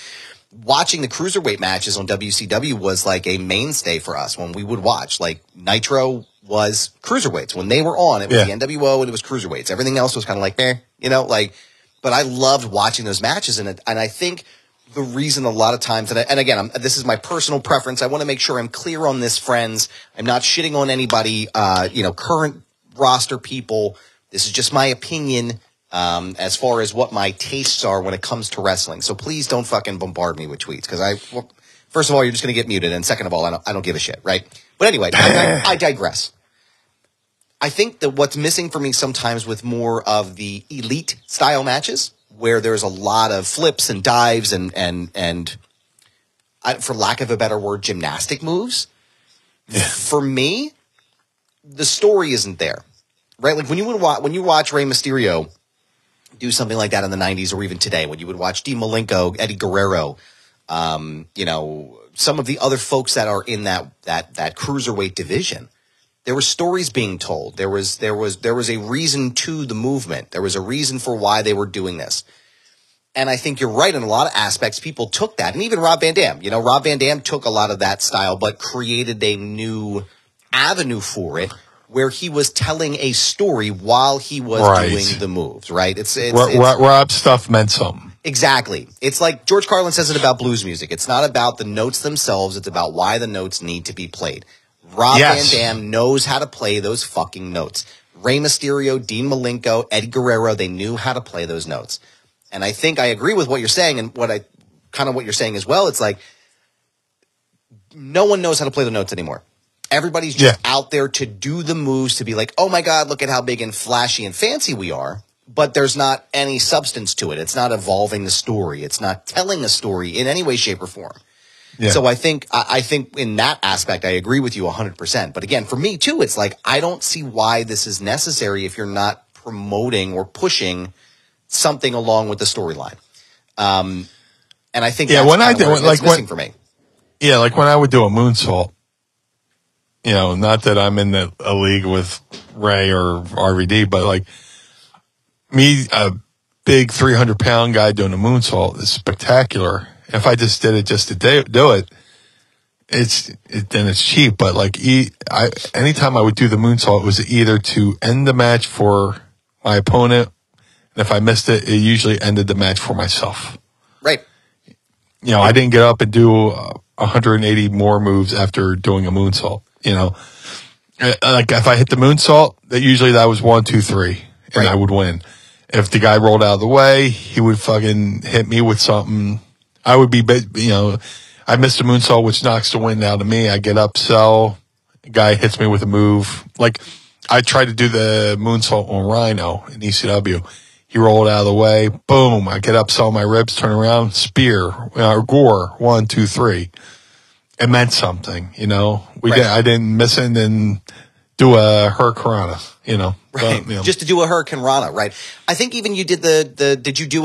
watching the cruiserweight matches on WCW was like a mainstay for us when we would watch. Like Nitro was cruiserweights. When they were on, it was the NWO and it was cruiserweights. Everything else was kind of like, but I loved watching those matches. And I think the reason a lot of times, and again, this is my personal preference. I want to make sure I'm clear on this, friends. I'm not shitting on anybody, current roster people. This is just my opinion, as far as what my tastes are when it comes to wrestling. So please don't fucking bombard me with tweets. Because first of all, you're just going to get muted. And second of all, I don't give a shit, right? But anyway, I digress. I think that what's missing for me sometimes with more of the elite style matches, where there's a lot of flips and dives and for lack of a better word, gymnastic moves. Yeah. For me, the story isn't there, right? Like when you watch Rey Mysterio do something like that in the 90s or even today, when you would watch Dean Malenko, Eddie Guerrero, some of the other folks that are in that cruiserweight division, there were stories being told. There was a reason to the movement. There was a reason for why they were doing this. And I think you're right in a lot of aspects. People took that. And even Rob Van Dam. Rob Van Dam took a lot of that style, but created a new avenue for it where he was telling a story while he was doing the moves, right? Rob's stuff meant something. Exactly. It's like George Carlin says it about blues music. It's not about the notes themselves. It's about why the notes need to be played. Rob Van Dam knows how to play those fucking notes. Rey Mysterio, Dean Malenko, Eddie Guerrero, they knew how to play those notes. And I think I agree with what you're saying, and what you're saying as well. It's like no one knows how to play the notes anymore. Everybody's just out there to do the moves, to be like, oh my God, look at how big and flashy and fancy we are. But there's not any substance to it. It's not evolving the story. It's not telling a story in any way, shape, or form. Yeah. So I think in that aspect, I agree with you 100%. But again, for me too, it's like, I don't see why this is necessary if you're not promoting or pushing something along with the storyline. And I think that's missing for me. Yeah, like when I would do a moonsault, not that I'm in a league with Ray or RVD, but like me, a big 300-pound guy doing a moonsault is spectacular. If I just did it just to do it, then it's cheap. But like, anytime I would do the moonsault, it was either to end the match for my opponent, and if I missed it, it usually ended the match for myself. Right. I didn't get up and do 180 more moves after doing a moonsault. Like if I hit the moonsault, that was 1, 2, 3, and I would win. If the guy rolled out of the way, he would fucking hit me with something. I would be, I missed a moonsault, which knocks the wind out of me. I get up, sell. The guy hits me with a move. Like, I tried to do the moonsault on Rhino in ECW. He rolled out of the way. Boom. I get up, sell my ribs, turn around, spear, gore, 1, 2, 3. It meant something, I didn't miss it and then do a hurricanrana, Right. But, just to do a hurricanrana, right? I think even you did did you do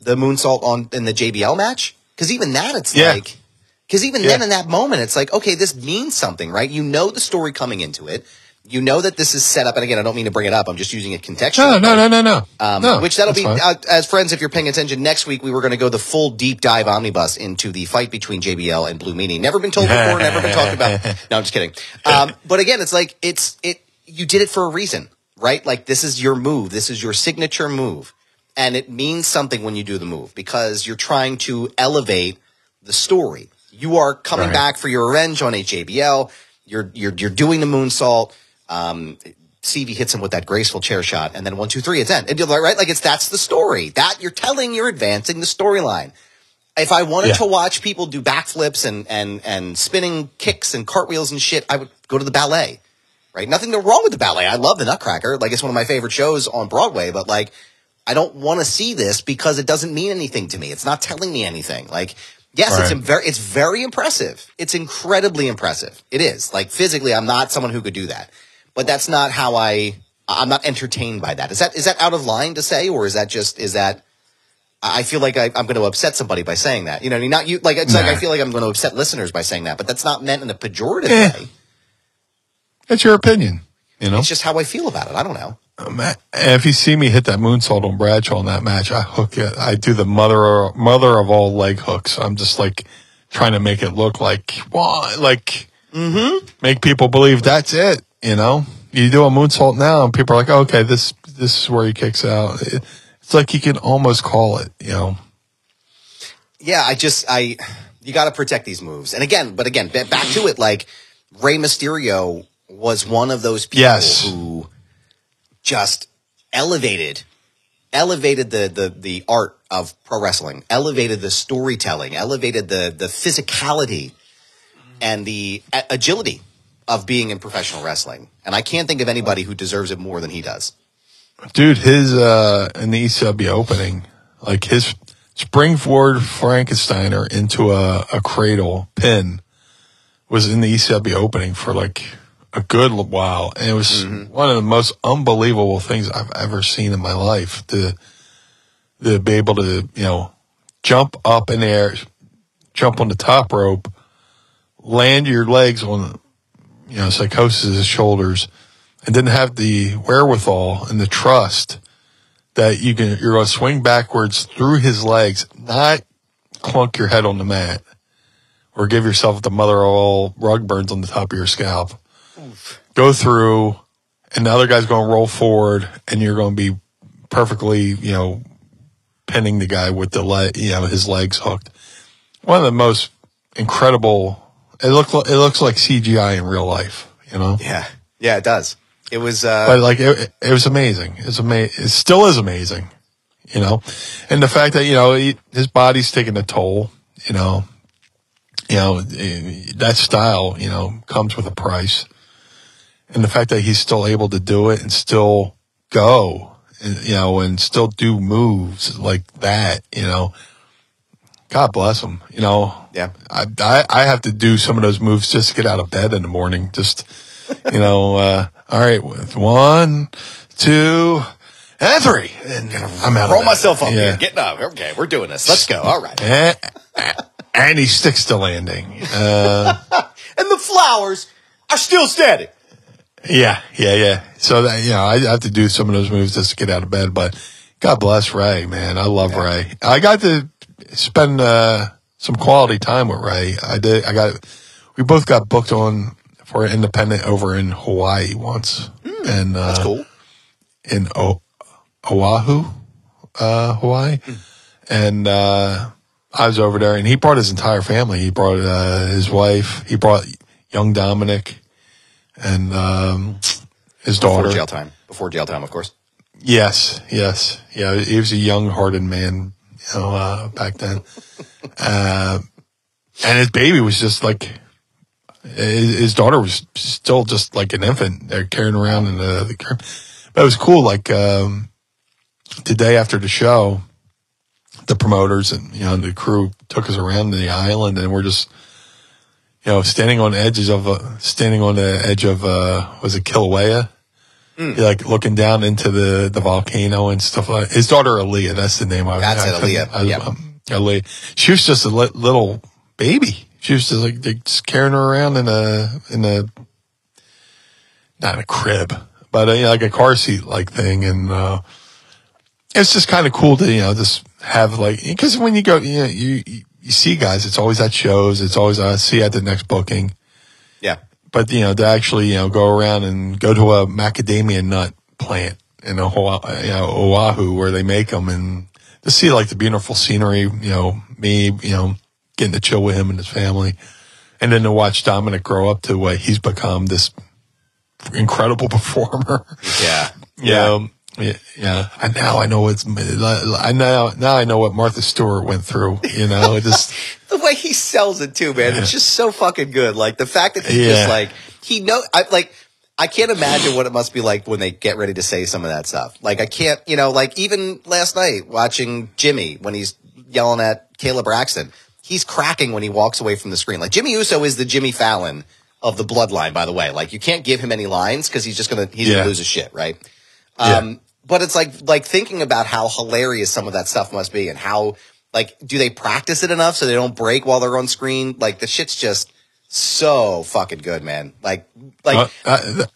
the moonsault in the JBL match? Because even that, it's like, because even then in that moment, it's like, okay, this means something, right? You know the story coming into it. You know that this is set up, and again, I don't mean to bring it up. I'm just using it contextually. No. Which that'll be, as friends, if you're paying attention, next week we were going to go the full deep dive omnibus into the fight between JBL and Blue Meanie. Never been told before, never been talked about. No, I'm just kidding. But again, it's like, you did it for a reason, right? Like, this is your move. This is your signature move. And it means something when you do the move because you're trying to elevate the story. You are coming back for your revenge on HABL. You're doing the moonsault. Stevie hits him with that graceful chair shot, and then 1, 2, 3, it's end. And you're like, right? Like that's the story that you're telling. You're advancing the storyline. If I wanted to watch people do backflips and spinning kicks and cartwheels and shit, I would go to the ballet. Right? Nothing wrong with the ballet. I love the Nutcracker. Like, it's one of my favorite shows on Broadway, but like, I don't want to see this because it doesn't mean anything to me. It's not telling me anything. Like, yes, it's very impressive. It's incredibly impressive. It is. Like, physically, I'm not someone who could do that. But that's not how I'm not entertained by that. Is that out of line to say, or is that I feel like I'm going to upset somebody by saying that. You know, not you. Like, it's like I feel like I'm going to upset listeners by saying that, but that's not meant in a pejorative way. It's your opinion, you know? It's just how I feel about it. I don't know. If you see me hit that moonsault on Bradshaw in that match, I hook it. I do the mother of all leg hooks. I'm just like trying to make it look like, make people believe that's it, you know? You do a moonsault now and people are like, oh, okay, this is where he kicks out. It's like you can almost call it, you know? Yeah, you got to protect these moves. And again, back to it, like, Rey Mysterio was one of those people who just elevated the art of pro wrestling, elevated the storytelling, elevated the physicality and the agility of being in professional wrestling. And I can't think of anybody who deserves it more than he does. Dude, his in the ECW opening, like his springboard Frankensteiner into a cradle pin was in the ECW opening for like a good while, and it was one of the most unbelievable things I've ever seen in my life. To be able to, you know, jump up in the air, jump on the top rope, land your legs on, you know, Psychosis's shoulders, and didn't have the wherewithal and the trust that you're going to swing backwards through his legs, not clunk your head on the mat, or give yourself the mother of all rug burns on the top of your scalp. Oof. Go through, and the other guy's going to roll forward, and you're going to be perfectly, you know, pinning the guy with his legs hooked. One of the most incredible. It looks like CGI in real life, you know. Yeah, it does. It was, but like it was amazing. It still is amazing, you know, and the fact that, you know, his body's taking a toll, you know, that style, you know, comes with a price. And the fact that he's still able to do it and still go, you know, and still do moves like that, you know, God bless him, you know. Yeah. I have to do some of those moves just to get out of bed in the morning. Just, you know, all right, 1, 2, and 3. And I'm out. Roll myself up here. Getting up. Okay, we're doing this. Let's go. All right. And he sticks to landing. And the flowers are still standing. Yeah. So that, you know, I have to do some of those moves just to get out of bed. But God bless Rey, man. I love Rey. I got to spend some quality time with Rey. We both got booked on for an independent over in Hawaii once. And that's cool. In Oahu, Hawaii. And I was over there, and he brought his entire family. He brought his wife. He brought young Dominic and his daughter. Before jail time, of course. Yes. Yeah, he was a young-hearted man, you know, back then. And his baby was just like, his daughter was still just like an infant. They're carrying around in the crib. But it was cool. Like, the day after the show, the promoters and, you know, the crew took us around the island, and we're just, you know, standing on the edge of was it Kilauea? Like looking down into the volcano and stuff like that. His daughter Aaliyah, that's the name. That's Aaliyah. Aaliyah. She was just a little baby. She was just like just carrying her around in a not in a crib, but you know, like a car seat like thing, and it's just kind of cool to, you know, just have like, because when you go, you know, you see guys, it's always at shows, it's always see you at the next booking. Yeah. But, you know, to actually, you know, go around and go to a macadamia nut plant in Oahu where they make them, and to see like the beautiful scenery, you know, me, you know, getting to chill with him and his family. And then to watch Dominic grow up to what he's become, this incredible performer. Yeah. Yeah. And now I know now I know what Martha Stewart went through, it just. The way he sells it too, man. It's just so fucking good. Like the fact that he just like, he I can't imagine what it must be like when they get ready to say some of that stuff. Like I can't, like even last night watching Jimmy when he's yelling at Caleb Braxton, he's cracking when he walks away from the screen. Like Jimmy Uso is the Jimmy Fallon of the bloodline, by the way. Like you can't give him any lines because he's gonna lose his shit, right? But it's like thinking about how hilarious some of that stuff must be and how do they practice it enough so they don't break while they're on screen? Like the shit's just so fucking good, man. Go ahead.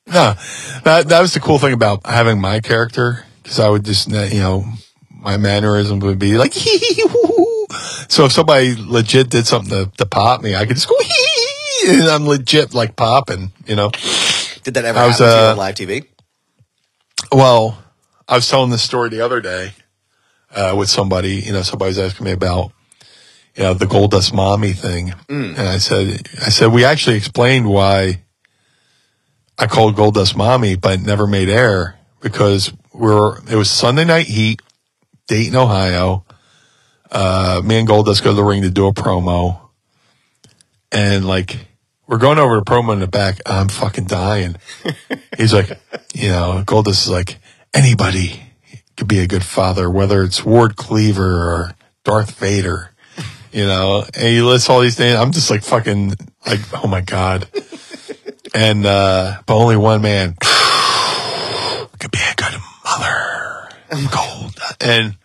No, that was the cool thing about having my character, because I would just, my mannerism would be like, so if somebody legit did something to pop me, I could just go, and I'm legit like popping, Did that ever happen to you on live TV? Well, I was telling this story the other day with somebody, somebody was asking me about, the Goldust Mommy thing. And I said, we actually explained why I called Goldust Mommy, but never made air, because it was Sunday Night Heat, Dayton, Ohio. Me and Goldust go to the ring to do a promo. And we're going over the promo in the back. I'm fucking dying. He's like, Goldust is like, anybody could be a good father, whether it's Ward Cleaver or Darth Vader. And he lists all these names. I'm just fucking oh my God. And, but only one man could be a good mother. Gold. And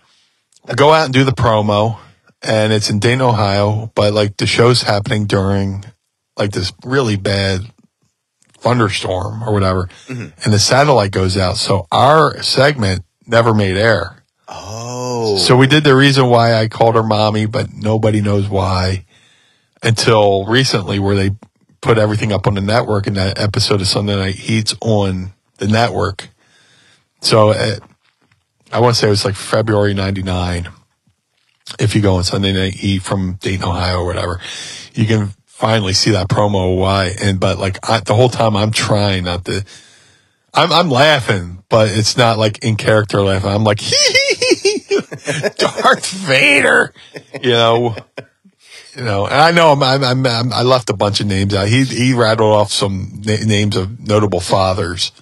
I go out and do the promo, and it's in Dayton, Ohio, but the show's happening during this really bad thunderstorm or whatever. Mm-hmm. And the satellite goes out. So our segment never made air. Oh. So we did the reason why I called her mommy, but nobody knows why until recently, where they put everything up on the network, and that episode of Sunday Night Heat's on the network. So I want to say it was February 99. If you go on Sunday Night Heat from Dayton, Ohio or whatever, you can finally see that promo why. But the whole time I'm trying not to, I'm laughing, but it's not in character laughing. I'm like, Darth Vader, and I know I left a bunch of names out. He rattled off some names of notable fathers,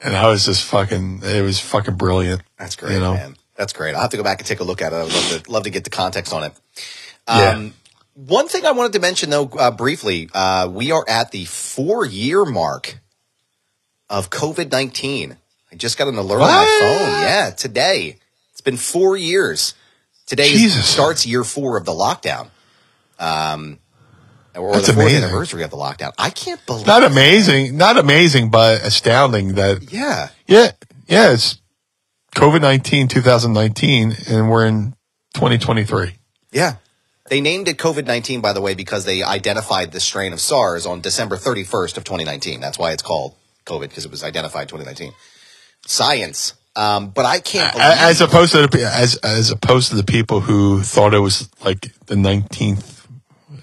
and I was just it was fucking brilliant. That's great, man. That's great. I'll have to go back and take a look at it. I would love to get the context on it. One thing I wanted to mention though, briefly, we are at the 4-year mark of COVID-19. I just got an alert on my phone. Yeah, today. It's been 4 years. Today starts year 4 of the lockdown. Or That's the 4th amazing. anniversary of the lockdown. I can't believe Not amazing, but astounding that. Yeah. It's COVID-19 2019, and we're in 2023. Yeah. They named it COVID-19, by the way, because they identified the strain of SARS on December 31st of 2019. That's why it's called COVID, because it was identified 2019. Science. But I can't believe as opposed to the people who thought it was the 19th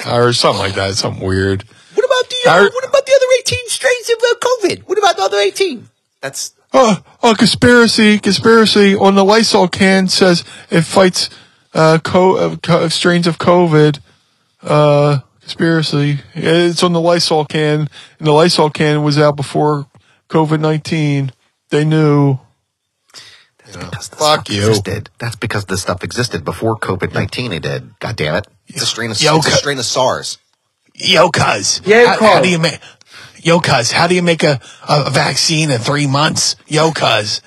or something like that, something weird. What about the other 18 strains of COVID? What about the other 18? That's conspiracy on the Lysol can says it fights strains of COVID. Conspiracy. It's on the Lysol can, and the Lysol can was out before COVID-19. They knew. Fuck you. That's because this stuff existed before COVID-19. It did. God damn it! It's a strain of SARS. Cuz. How do you make? Cuz. How do you make a vaccine in 3 months? Cuz.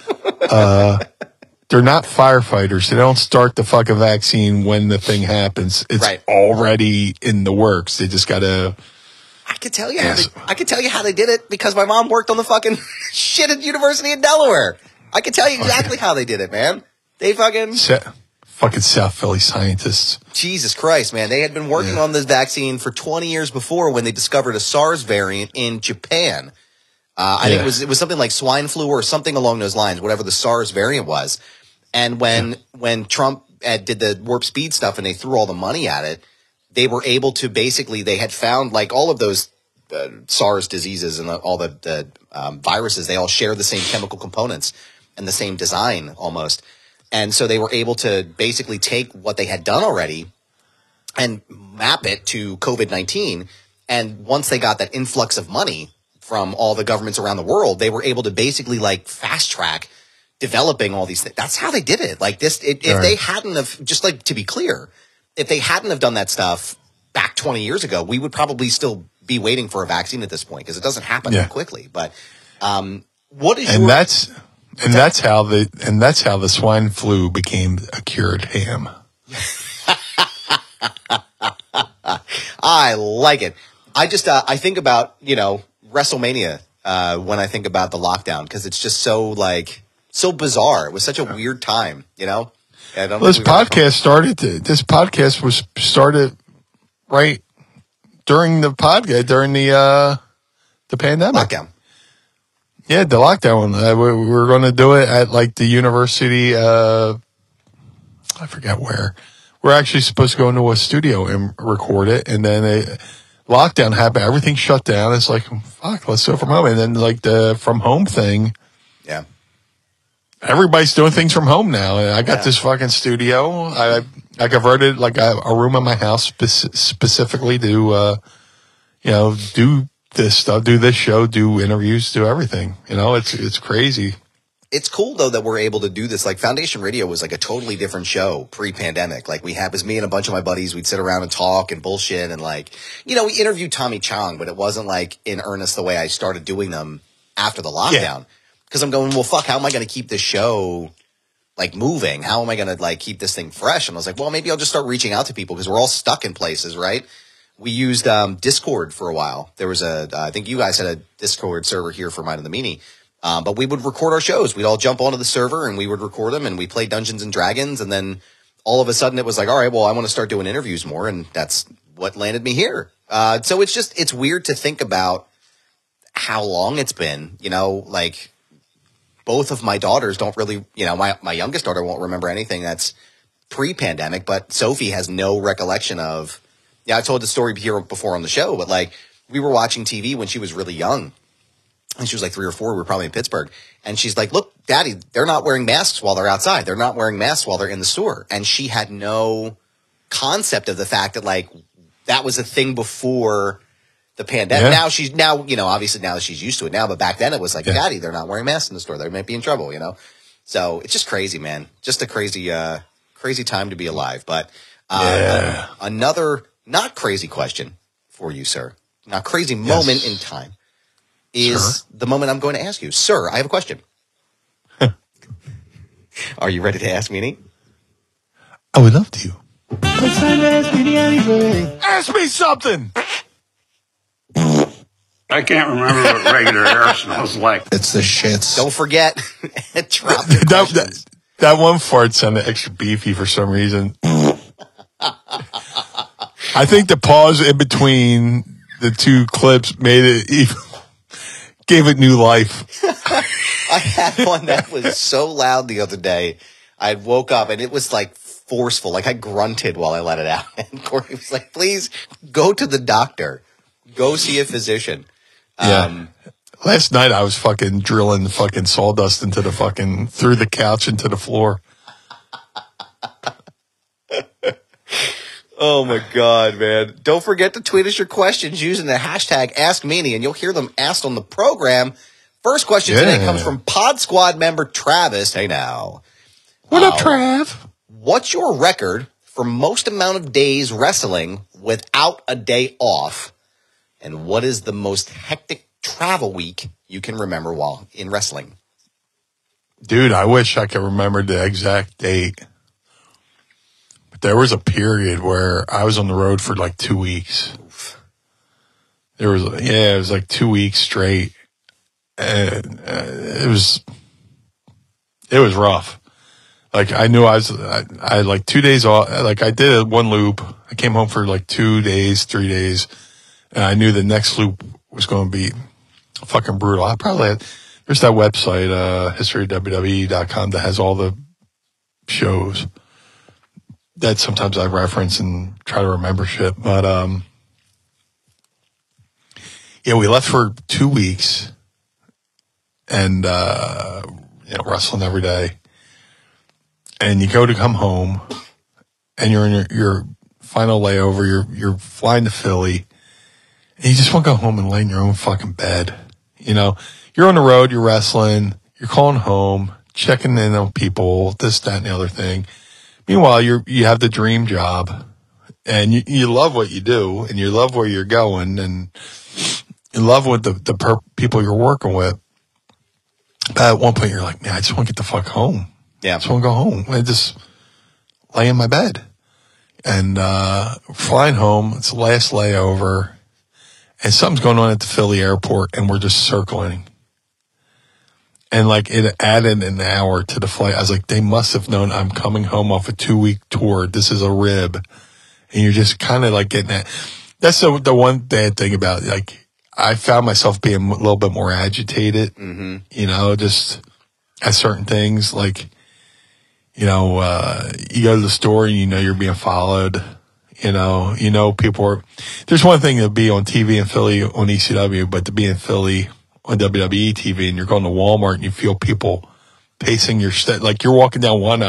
They're not firefighters. They don't start the fucking vaccine when the thing happens. It's already in the works. They just gotta. I could tell you how they did it because my mom worked on the fucking shit at University of Delaware. I can tell you exactly how they did it, man. They fucking South Philly scientists. Jesus Christ, man. They had been working on this vaccine for 20 years before when they discovered a SARS variant in Japan. I think it was something like swine flu or something along those lines, whatever the SARS variant was. And when Trump did the warp speed stuff and they threw all the money at it, they were able to basically, they had found like all of those SARS diseases and all the viruses, they all share the same chemical components and the same design almost. And so they were able to basically take what they had done already and map it to COVID-19. And once they got that influx of money from all the governments around the world, they were able to basically like fast track developing all these things. That's how they did it. Like this, if they hadn't have, just like to be clear, if they hadn't have done that stuff back 20 years ago, we would probably still be waiting for a vaccine at this point because it doesn't happen that quickly. But what is that's how the swine flu became a cured ham. I like it. I just I think about WrestleMania when I think about the lockdown because it's just so bizarre. It was such a weird time, This podcast was started right during the pandemic. Lockdown. Yeah, the lockdown. We were going to do it at like the university. I forget where. We're actually supposed to go into a studio and record it, and then lockdown happened. Everything shut down. It's like, fuck, let's do it from home. And then like the from home thing. Yeah. Everybody's doing things from home now. I got this fucking studio. I converted like a room in my house specifically to, do this stuff, do this show, do interviews, do everything. It's crazy. It's cool though that we're able to do this. Like Foundation Radio was like a totally different show pre-pandemic. Like it was me and a bunch of my buddies. We'd sit around and talk and bullshit and we interviewed Tommy Chong, but it wasn't like in earnest the way I started doing them after the lockdown. Because I'm going, well, fuck, how am I going to keep this show like moving? How am I going to like keep this thing fresh? And I was like, well, maybe I'll just start reaching out to people because we're all stuck in places, right? We used Discord for a while. There was I think you guys had a Discord server here for Mind of the Meanie. But we would record our shows. We'd all jump onto the server and we would record them and we play Dungeons and Dragons. And then all of a sudden it was like, all right, well, I want to start doing interviews more. And that's what landed me here. So it's weird to think about how long it's been, like both of my daughters don't really, my youngest daughter won't remember anything that's pre-pandemic, but Sophie has no recollection of, I told the story here before on the show, but like we were watching TV when she was really young. And she was like 3 or 4. We were probably in Pittsburgh. And she's like, look, Daddy, they're not wearing masks while they're outside. They're not wearing masks while they're in the store. And she had no concept of the fact that like that was a thing before the pandemic. Yeah. Obviously now she's used to it now. But back then it was like, Daddy, they're not wearing masks in the store. They might be in trouble, So it's just crazy, man. Just a crazy time to be alive. But another not crazy question for you, sir. Not crazy moment in time. Is the moment I'm going to ask you. Sir, I have a question. Are you ready to ask Meanie? I would love to. It's time to ask Meanie anything. Ask me something! I can't remember what regular air smells like. It's the shits. Don't forget. That one fart sounded extra beefy for some reason. I think the pause in between the two clips made it even... Gave it new life. I had one that was so loud the other day. I woke up and it was like forceful. Like I grunted while I let it out. And Corey was like, please go to the doctor. Go see a physician. Last night I was fucking drilling fucking sawdust into the fucking, through the couch into the floor. Oh my God, man. Don't forget to tweet us your questions using the hashtag AskMeanie, and you'll hear them asked on the program. First question today comes from Pod Squad member Travis. Hey now. What up, Trav? What's your record for most amount of days wrestling without a day off? And what is the most hectic travel week you can remember while in wrestling? Dude, I wish I could remember the exact date. There was a period where I was on the road for like 2 weeks. It was like 2 weeks straight. And it was rough. Like I knew I had like 2 days off. Like I did one loop. I came home for like 2 days, 3 days. And I knew the next loop was going to be fucking brutal. There's that website, historywwe.com that has all the shows. that sometimes I reference and try to remember shit. But, yeah, we left for 2 weeks and, wrestling every day. And you go to come home and you're in your final layover. You're flying to Philly and you just want to go home and lay in your own fucking bed. You're on the road, you're wrestling, you're calling home, checking in on people, this, that, and the other thing. Meanwhile, you have the dream job and you love what you do and you love where you're going and you love what the people you're working with. But at one point you're like, man, I just want to get the fuck home. Yeah. I just want to go home. I just lay in my bed and, flying home. It's the last layover and something's going on at the Philly airport and we're just circling. And like it added an hour to the flight. I was like, they must have known I'm coming home off a 2-week tour. This is a rib. And you're just kind of like getting that. That's the one bad thing about it. Like I found myself being a little bit more agitated, just at certain things. Like, you go to the store and you're being followed. People are, there's one thing to be on TV in Philly on ECW, but to be in Philly on WWE TV and you're going to Walmart and you feel people pacing your step. Like you're walking down one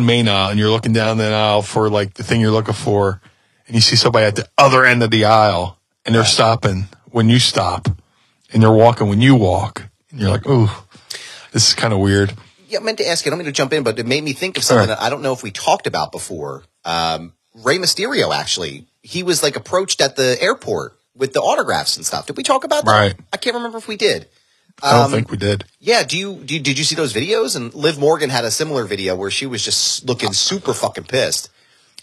main aisle and you're looking down the aisle for like the thing you're looking for and you see somebody at the other end of the aisle and they're stopping when you stop and they're walking when you walk and you're like, ooh, this is kind of weird. Yeah, I meant to ask you, I don't mean to jump in, but it made me think of something that I don't know if we talked about before. Rey Mysterio, actually, he was like approached at the airport with the autographs and stuff. Did we talk about that? Right. I can't remember if we did. I don't think we did. Yeah. Did you see those videos? And Liv Morgan had a similar video where she was just looking super fucking pissed.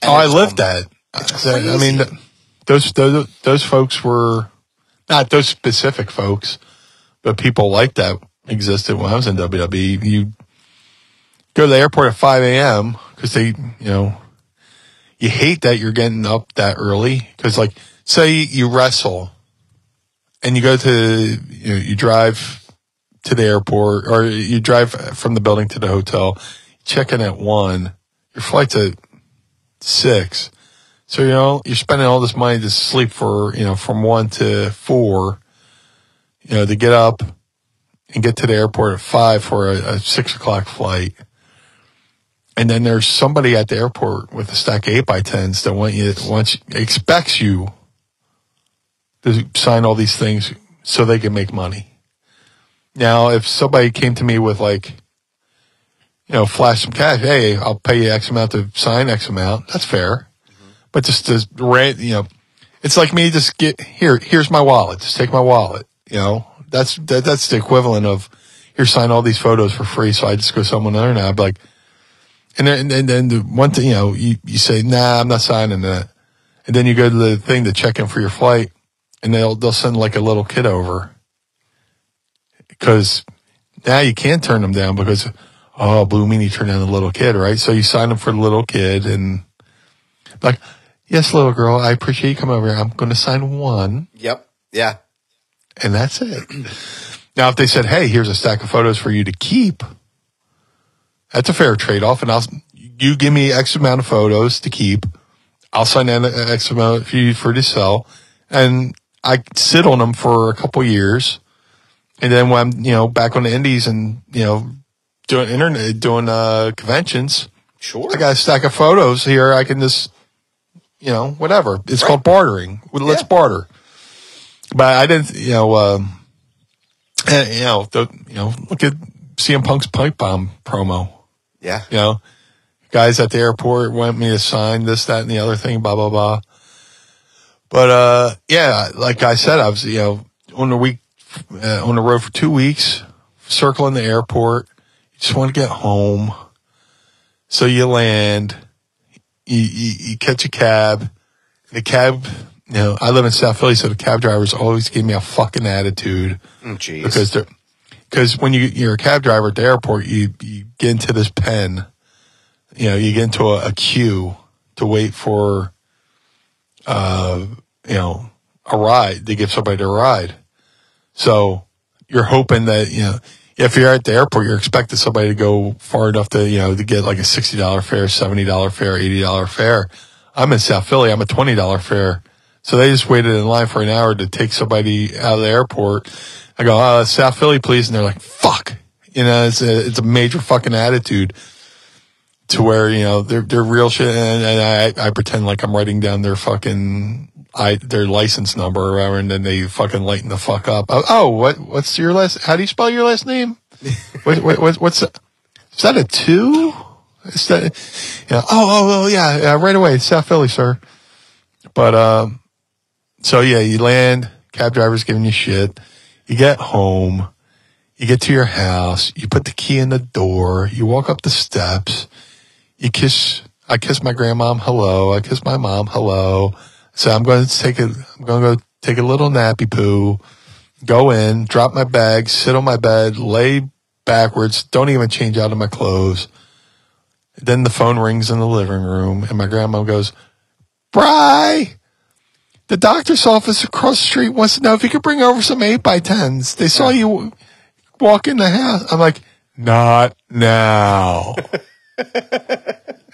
And I lived that. It's crazy. I mean, those folks were not those specific folks, but people like that existed when I was in WWE. You go to the airport at 5 a.m. because you hate that you're getting up that early because, like, say you wrestle and you go to, you drive to the airport or you drive from the building to the hotel, check in at 1, your flight's at 6. So, you're spending all this money to sleep for, from 1 to 4, to get up and get to the airport at 5 for a 6 o'clock flight. And then there's somebody at the airport with a stack of 8x10s that expects you to sign all these things so they can make money. Now, if somebody came to me with flash some cash, hey, I'll pay you X amount to sign X amount. That's fair. Mm-hmm. But just it's like me just here's my wallet. Just take my wallet. That's the equivalent of here, sign all these photos for free. So I just go somewhere on the internet. I'd be like, and then the one thing, you say, nah, I'm not signing that. And then you go to the thing to check in for your flight and they'll send like a little kid over. Because now you can't turn them down because, Blue Meanie turned down the little kid, right? So you sign them for the little kid and like, yes, little girl, I appreciate you coming over here. I'm going to sign 1. Yep. Yeah. And that's it. Now, if they said, hey, here's a stack of photos for you to keep, that's a fair trade-off. And you give me X amount of photos to keep. I'll sign that X amount for you to sell. And I sit on them for a couple years. And then when I'm, back on the indies and, doing conventions. Sure. I got a stack of photos here. I can just, whatever. It's called bartering. Let's barter. But I didn't, look at CM Punk's Pipe Bomb promo. Yeah. Guys at the airport want me to sign this, that, and the other thing, blah, blah, blah. But, like I said, I was, on the road for 2 weeks, circling the airport. You just want to get home. So you land, you catch a cab. The cab, I live in South Philly, so the cab drivers always give me a fucking attitude. Jeez. Because when you're a cab driver at the airport, you get into this pen, you get into a queue to wait for, a ride, to give somebody a ride. So you're hoping that, if you're at the airport, you're expecting somebody to go far enough to, to get like a $60 fare, $70 fare, $80 fare. I'm in South Philly. I'm a $20 fare. So they just waited in line for an hour to take somebody out of the airport. I go, South Philly, please. And they're like, fuck. It's a major fucking attitude to where, they're real shit. And I pretend like I'm writing down their fucking, their license number or whatever, and then they fucking lighten the fuck up. What's your how do you spell your last name? What's that? Is that a 2? Is that, yeah, right away. South Philly, sir. But, so yeah, you land, cab driver's giving you shit. You get home, you get to your house, you put the key in the door, you walk up the steps, I kiss my grandmom, hello. I kiss my mom, hello. So I'm going to go take a little nappy poo, go in, drop my bag, sit on my bed, lay backwards, don't even change out of my clothes. Then the phone rings in the living room, and my grandma goes, Bri, the doctor's office across the street wants to know if you could bring over some 8x10s. They saw you walk in the house. I'm like, not now.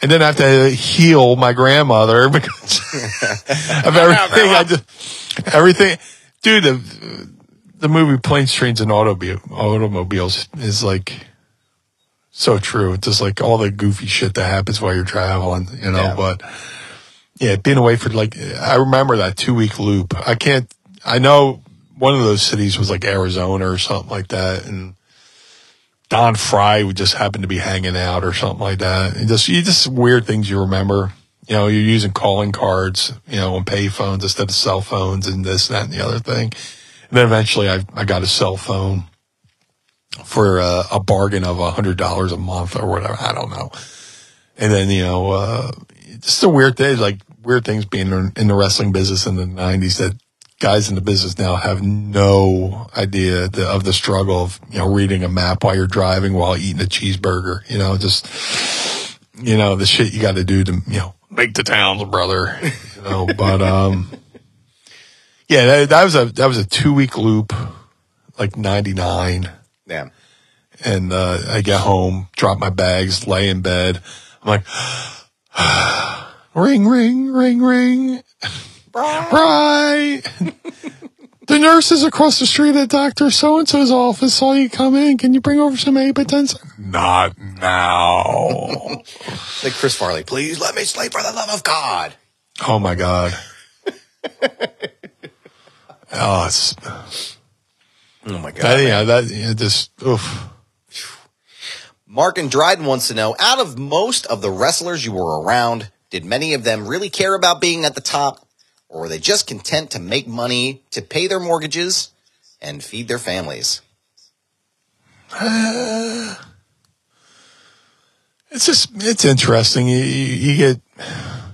And then I have to heal my grandmother because of everything. Everything. Dude, the movie Planes, Trains, and Automobiles is like so true. It's just like all the goofy shit that happens while you're traveling, but yeah, being away for I remember that 2-week loop. I know one of those cities was like Arizona or something like that. And Don Fry would just happen to be hanging out or something like that. And just weird things you remember. You're using calling cards, on pay phones instead of cell phones and this, that, and the other thing. And then eventually I got a cell phone for a bargain of $100 a month or whatever. I don't know. And then, just the weird things, like weird things being in the wrestling business in the 90s that guys in the business now have no idea of the struggle of, reading a map while you're driving, while eating a cheeseburger, the shit you got to do to, make the towns, brother, but, yeah, that was a 2-week loop, like 99. Yeah. And, I get home, drop my bags, lay in bed. I'm like, ring, ring, ring, ring. Bri. The nurse is across the street at Dr. So-and-so's office. Saw you come in. Can you bring over some 8x10s? Not now. Like Chris Farley, please let me sleep for the love of God. Oh, my God. Oh, my God. Oof. Mark and Dryden wants to know, out of most of the wrestlers you were around, did many of them really care about being at the top? Or were they just content to make money to pay their mortgages and feed their families? It's interesting. You get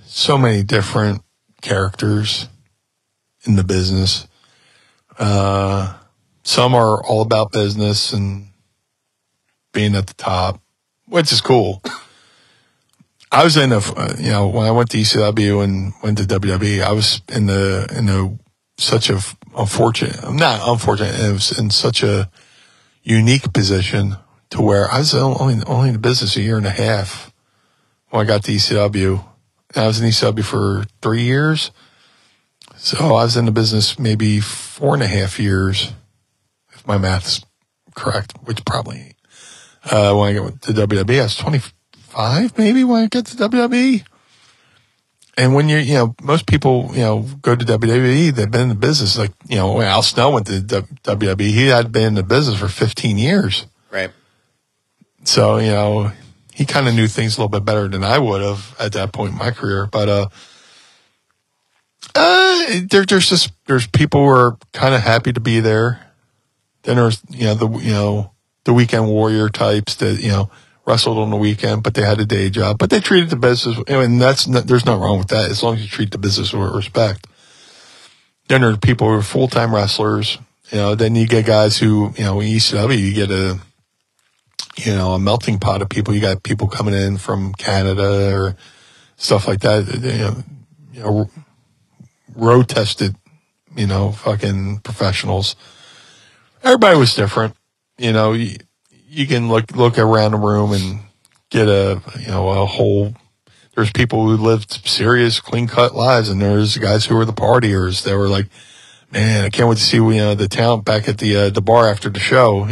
so many different characters in the business. Some are all about business and being at the top, which is cool. I was in when I went to ECW and went to WWE, I was in such a it was in such a unique position to where I was only in the business a year and a half when I got to ECW. And I was in ECW for 3 years. So I was in the business maybe 4.5 years, if my math's correct, which probably ain't. When I got to WWE, I was 25 maybe when I got to WWE. And when most people, go to WWE, they've been in the business. Like, when Al Snow went to WWE, he had been in the business for 15 years. Right. So, he kind of knew things a little bit better than I would have at that point in my career. But, there's people who are kind of happy to be there. Then there's, the weekend warrior types that, wrestled on the weekend, but they had a day job, but they treated the business, and there's nothing wrong with that as long as you treat the business with respect. Then there are people who are full-time wrestlers, then you get guys who, in ECW, you get a melting pot of people. You got people coming in from Canada or stuff like that, road tested, fucking professionals. Everybody was different, you can look around the room and get a whole. There's people who lived serious, clean-cut lives, and there's guys who were the partiers. They were like, man, I can't wait to see the talent back at the bar after the show.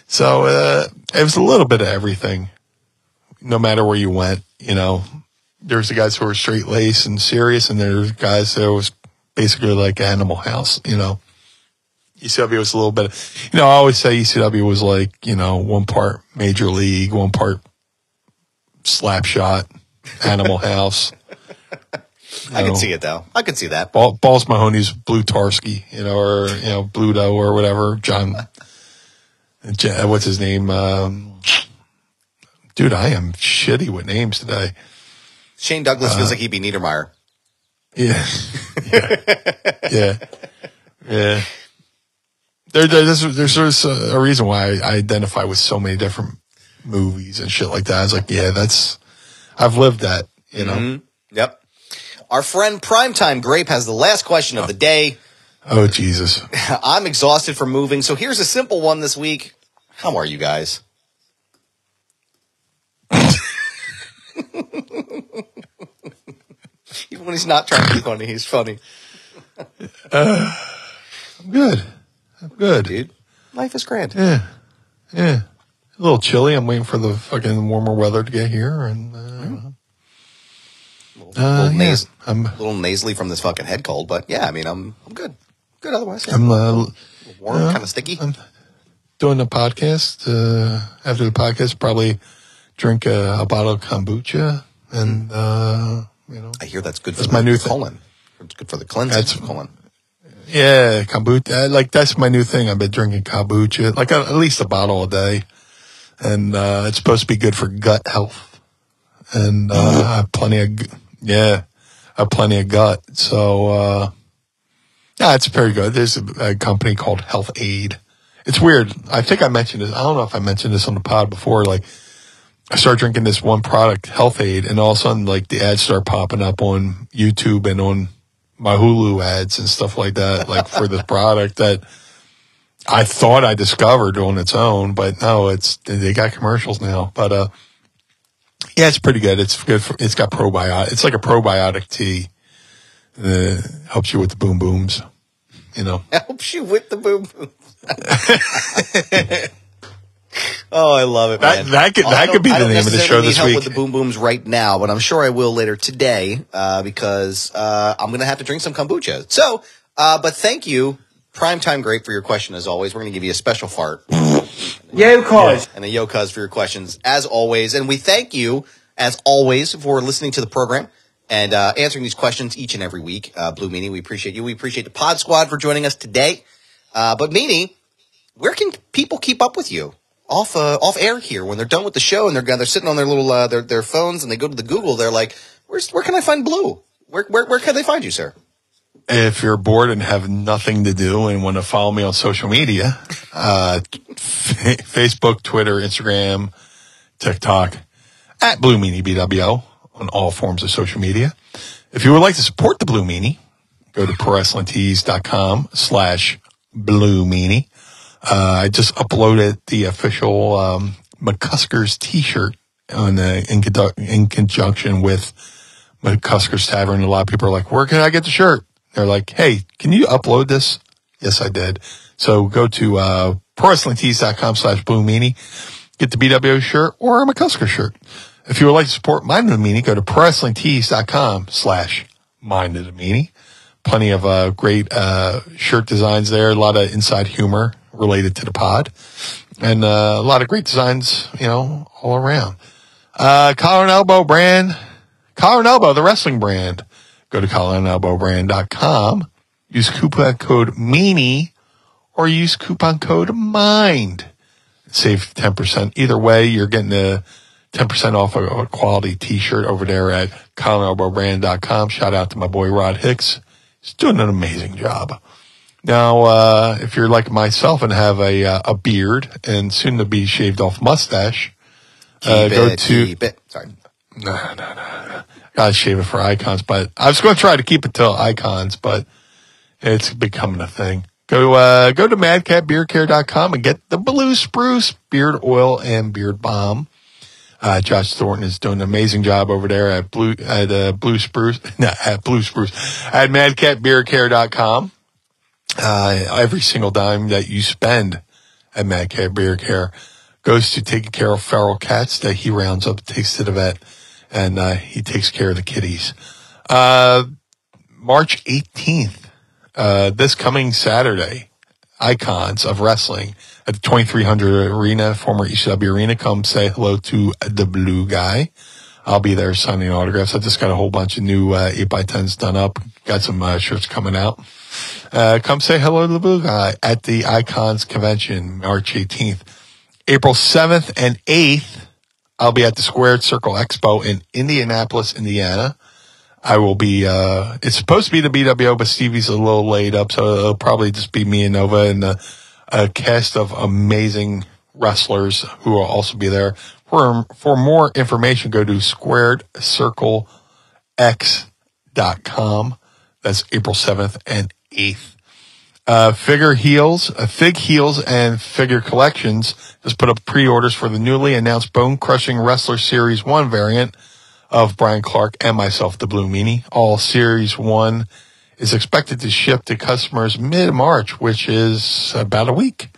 So it was a little bit of everything. No matter where you went, there's the guys who were straight laced and serious, and there's guys that was basically like Animal House. ECW was a little bit. I always say ECW was like 1 part Major League, 1 part Slapshot, Animal House. I can see it though. I can see that. Balls Mahoney's Blue Tarski, or Bluto or whatever. John, what's his name? Dude, I am shitty with names today. Shane Douglas feels like he'd be Niedermeyer. Yeah. There's a reason why I identify with so many different movies and shit like that. I was like, I've lived that, Mm-hmm. Yep. Our friend Primetime Grape has the last question of the day. Oh, Jesus. I'm exhausted from moving, so here's a simple one this week. How are you guys? Even when he's not trying to be funny, he's funny. I'm good, dude. Life is grand. Yeah. A little chilly. I'm waiting for the fucking warmer weather to get here, and a little nasally from this fucking head cold, but yeah, I mean, I'm good. Good otherwise. Yeah. I'm warm, kind of sticky. I'm doing the podcast. After the podcast, probably drink a bottle of kombucha, and I hear that's good for my new colon. It's good for the cleansing of the colon. Yeah, kombucha. That's my new thing. I've been drinking kombucha, at least a bottle a day, and it's supposed to be good for gut health. And I have plenty of gut. So it's very good. There's a company called Health Aid. It's weird. I think I mentioned this. I don't know if I mentioned this on the pod before. I started drinking this one product, Health Aid, and all of a sudden, the ads start popping up on YouTube and on my Hulu ads and stuff like that, for this product that I thought I discovered on its own, but no, they got commercials now. But it's pretty good. It's good it's got probiotic. It's like a probiotic tea. Helps you with the boom booms. Helps you with the boom booms. Oh, I love it, man. That could be the name of the show this week. I don't necessarily need help with the boom booms right now, but I'm sure I will later today because I'm going to have to drink some kombucha. So, but thank you, Primetime Grape, for your question as always. We're going to give you a special fart. Yo-cuz. And a yo-cuz for your questions as always. And we thank you as always for listening to the program and answering these questions each and every week. Blue Meanie, we appreciate you. We appreciate the Pod Squad for joining us today. But Meanie, where can people keep up with you? Off air here when they're done with the show and they're sitting on their little their phones and they go to the Google, they're like, where can I find Blue? Where can they find you, sir? If you're bored and have nothing to do and want to follow me on social media, Facebook, Twitter, Instagram, TikTok, at Blue Meanie BWO on all forms of social media. If you would like to support the Blue Meanie, go to ProWrestlingTees.com/Blue Meanie. I just uploaded the official McCusker's T-shirt in conjunction with McCusker's Tavern. A lot of people are like, where can I get the shirt? They're like, hey, can you upload this? Yes, I did. So go to ProWrestlingTees.com/Blue Meanie. Get the BWO shirt or a McCusker shirt. If you would like to support Mind of the Meanie, go to ProWrestlingTees.com/Mind of the Meanie. Plenty of great shirt designs there. A lot of inside humor related to the pod. And a lot of great designs, all around. Collar and Elbow brand. Collar and Elbow, the wrestling brand. Go to collarandelbowbrand.com. Use coupon code MEANIE or use coupon code MIND. Save 10%. Either way, you're getting a 10% off a quality T-shirt over there at collarandelbowbrand.com. Shout out to my boy Rod Hicks. He's doing an amazing job. Now, if you're like myself and have a beard and soon to be shaved off mustache, keep it. Sorry. No. Gotta shave it for icons, but I was going to try to keep it till icons, but it's becoming a thing. Go to madcatbeardcare.com and get the Blue Spruce Beard Oil and Beard Balm. Josh Thornton is doing an amazing job over there at Blue Spruce, at madcatbeardcare.com. Every single dime that you spend at Mad Cat Beard Care goes to taking care of feral cats that he rounds up, takes to the vet, and he takes care of the kitties. March 18th, this coming Saturday, Icons of Wrestling at the 2300 Arena, former ECW Arena. Come say hello to the Blue Guy. I'll be there signing autographs. I just got a whole bunch of new 8x10s done up. Got some shirts coming out. Come say hello to the Blue Guy at the Icons Convention, March 18th. April 7th and 8th, I'll be at the Squared Circle Expo in Indianapolis, Indiana. I will be, it's supposed to be the BWO, but Stevie's a little laid up, so it'll probably just be me and Nova and a cast of amazing wrestlers who will also be there. For more information, go to squaredcirclex.com. That's April 7th and 8th. Fig Heels and Figure Collections has put up pre-orders for the newly announced Bone Crushing Wrestler Series 1 variant of Brian Clark and myself, the Blue Meanie. All Series 1 is expected to ship to customers mid-March, which is about a week.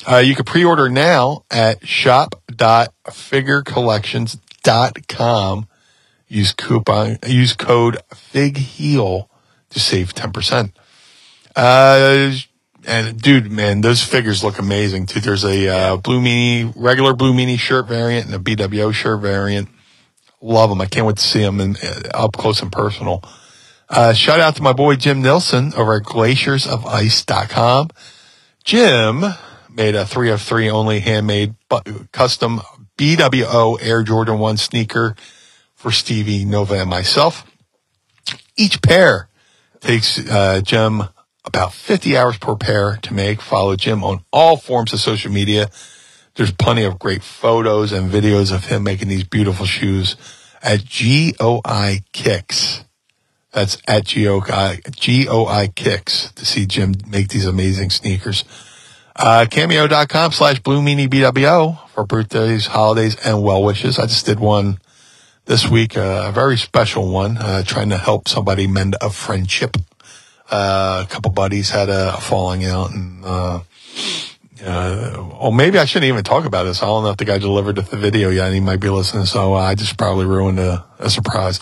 You can pre-order now at shop.figurecollections.com. Use code FIGHEEL to save 10%. And dude, man, those figures look amazing too. There's a regular Blue Meanie shirt variant and a BWO shirt variant. Love them. I can't wait to see them up close and personal. Shout out to my boy Jim Nilsson over at glaciersofice.com. Jim made a 3 of 3 only handmade custom BWO Air Jordan 1 sneaker for Stevie, Nova, and myself. Each pair takes Jim about 50 hours per pair to make. Follow Jim on all forms of social media. There's plenty of great photos and videos of him making these beautiful shoes at GOI Kicks. That's at GOI Kicks to see Jim make these amazing sneakers. Cameo.com/Blue Meanie BWO for birthdays, holidays, and well wishes. I just did one this week, a very special one, trying to help somebody mend a friendship. A couple buddies had a falling out, and maybe I shouldn't even talk about this. I don't know if the guy delivered the video yet, and he might be listening, so I just probably ruined a surprise.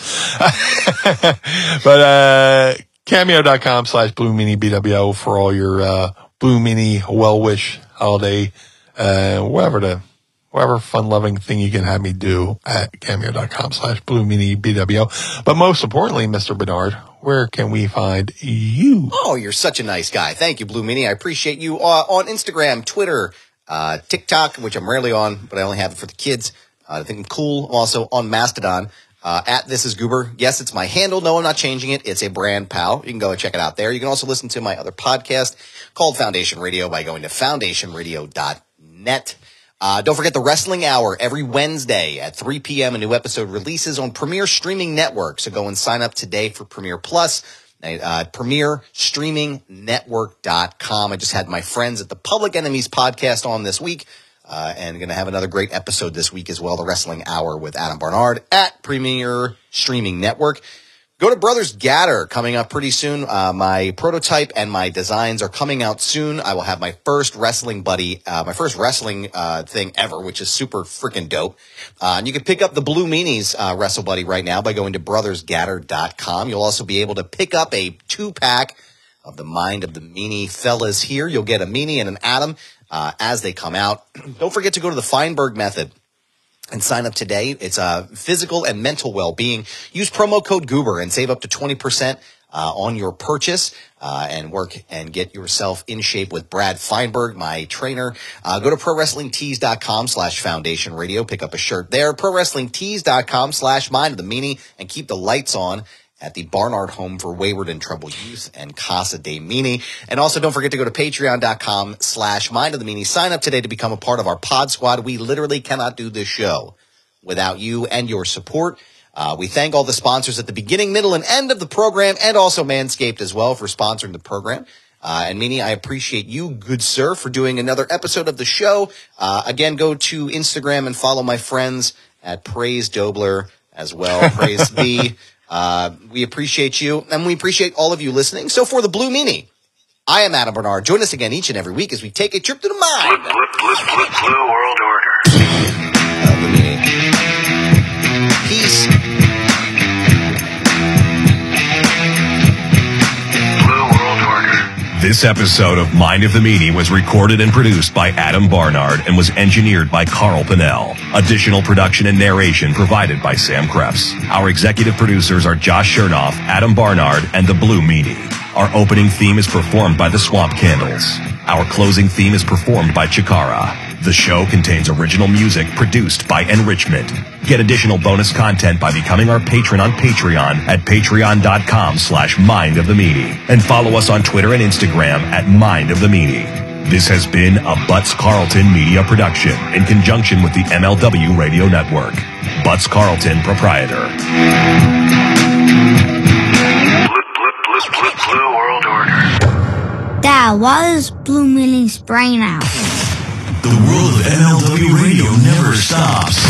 But Cameo.com/Blue Meanie BWO for all your Blue Meanie well wish holiday, whatever fun-loving thing you can have me do at Cameo.com/Blue Meanie BWO. But most importantly, Mr. Barnard, where can we find you? Oh, you're such a nice guy. Thank you, Blue Meanie. I appreciate you on Instagram, Twitter, TikTok, which I'm rarely on, but I only have it for the kids. I think I'm cool. I'm also on Mastodon, at This Is Goober. Yes, it's my handle. No, I'm not changing it. It's a brand, pal. You can go and check it out there. You can also listen to my other podcast called Foundation Radio by going to foundationradio.net. Don't forget the Wrestling Hour every Wednesday at 3 p.m. A new episode releases on Premier Streaming Network. So go and sign up today for Premier Plus, PremierStreamingNetwork.com. I just had my friends at the Public Enemies podcast on this week, and going to have another great episode this week as well, the Wrestling Hour with Adam Barnard at Premier Streaming Network. Go to Brothers Gaddor coming up pretty soon. My prototype and my designs are coming out soon. I will have my first wrestling buddy, my first wrestling thing ever, which is super freaking dope. And you can pick up the Blue Meanies Wrestle Buddy right now by going to brothersgaddor.com. You'll also be able to pick up a 2-pack of the Mind of the Meanie fellas here. You'll get a Meanie and an Adam as they come out. Don't forget to go to the Feinberg Method and sign up today. It's physical and mental well-being. Use promo code Goober and save up to 20% on your purchase and work and get yourself in shape with Brad Feinberg, my trainer. Go to ProWrestlingTees.com/Foundation Radio. Pick up a shirt there. ProWrestlingTees.com/Mind of the Meanie, and keep the lights on at the Barnard Home for Wayward and Troubled Youth and Casa de Meanie. And also don't forget to go to patreon.com/Mind of the Meanie. Sign up today to become a part of our pod squad. We literally cannot do this show without you and your support. We thank all the sponsors at the beginning, middle, and end of the program, and also Manscaped as well for sponsoring the program. And Meanie, I appreciate you, good sir, for doing another episode of the show. Again, go to Instagram and follow my friends at Praise Dobler as well. Praise thee. We appreciate you, and we appreciate all of you listening. So for the Blue Meanie, I am Adam Barnard. Join us again each and every week as we take a trip to the mind. Blue World Order. Blue Meanie. Peace. This episode of Mind of the Meanie was recorded and produced by Adam Barnard and was engineered by Carl Pinnell. Additional production and narration provided by Sam Krebs. Our executive producers are Josh Chernoff, Adam Barnard, and the Blue Meanie. Our opening theme is performed by the Swamp Candles. Our closing theme is performed by Chikara. The show contains original music produced by Enrichment. Get additional bonus content by becoming our patron on Patreon at patreon.com/mindofthemeanie. And follow us on Twitter and Instagram at Mind of the Meanie. This has been a Butts Carlton media production in conjunction with the MLW Radio Network. Butts Carlton, proprietor. Blue World Order. Dad, why is Blue Meanie's brain out? The world of MLW Radio never stops.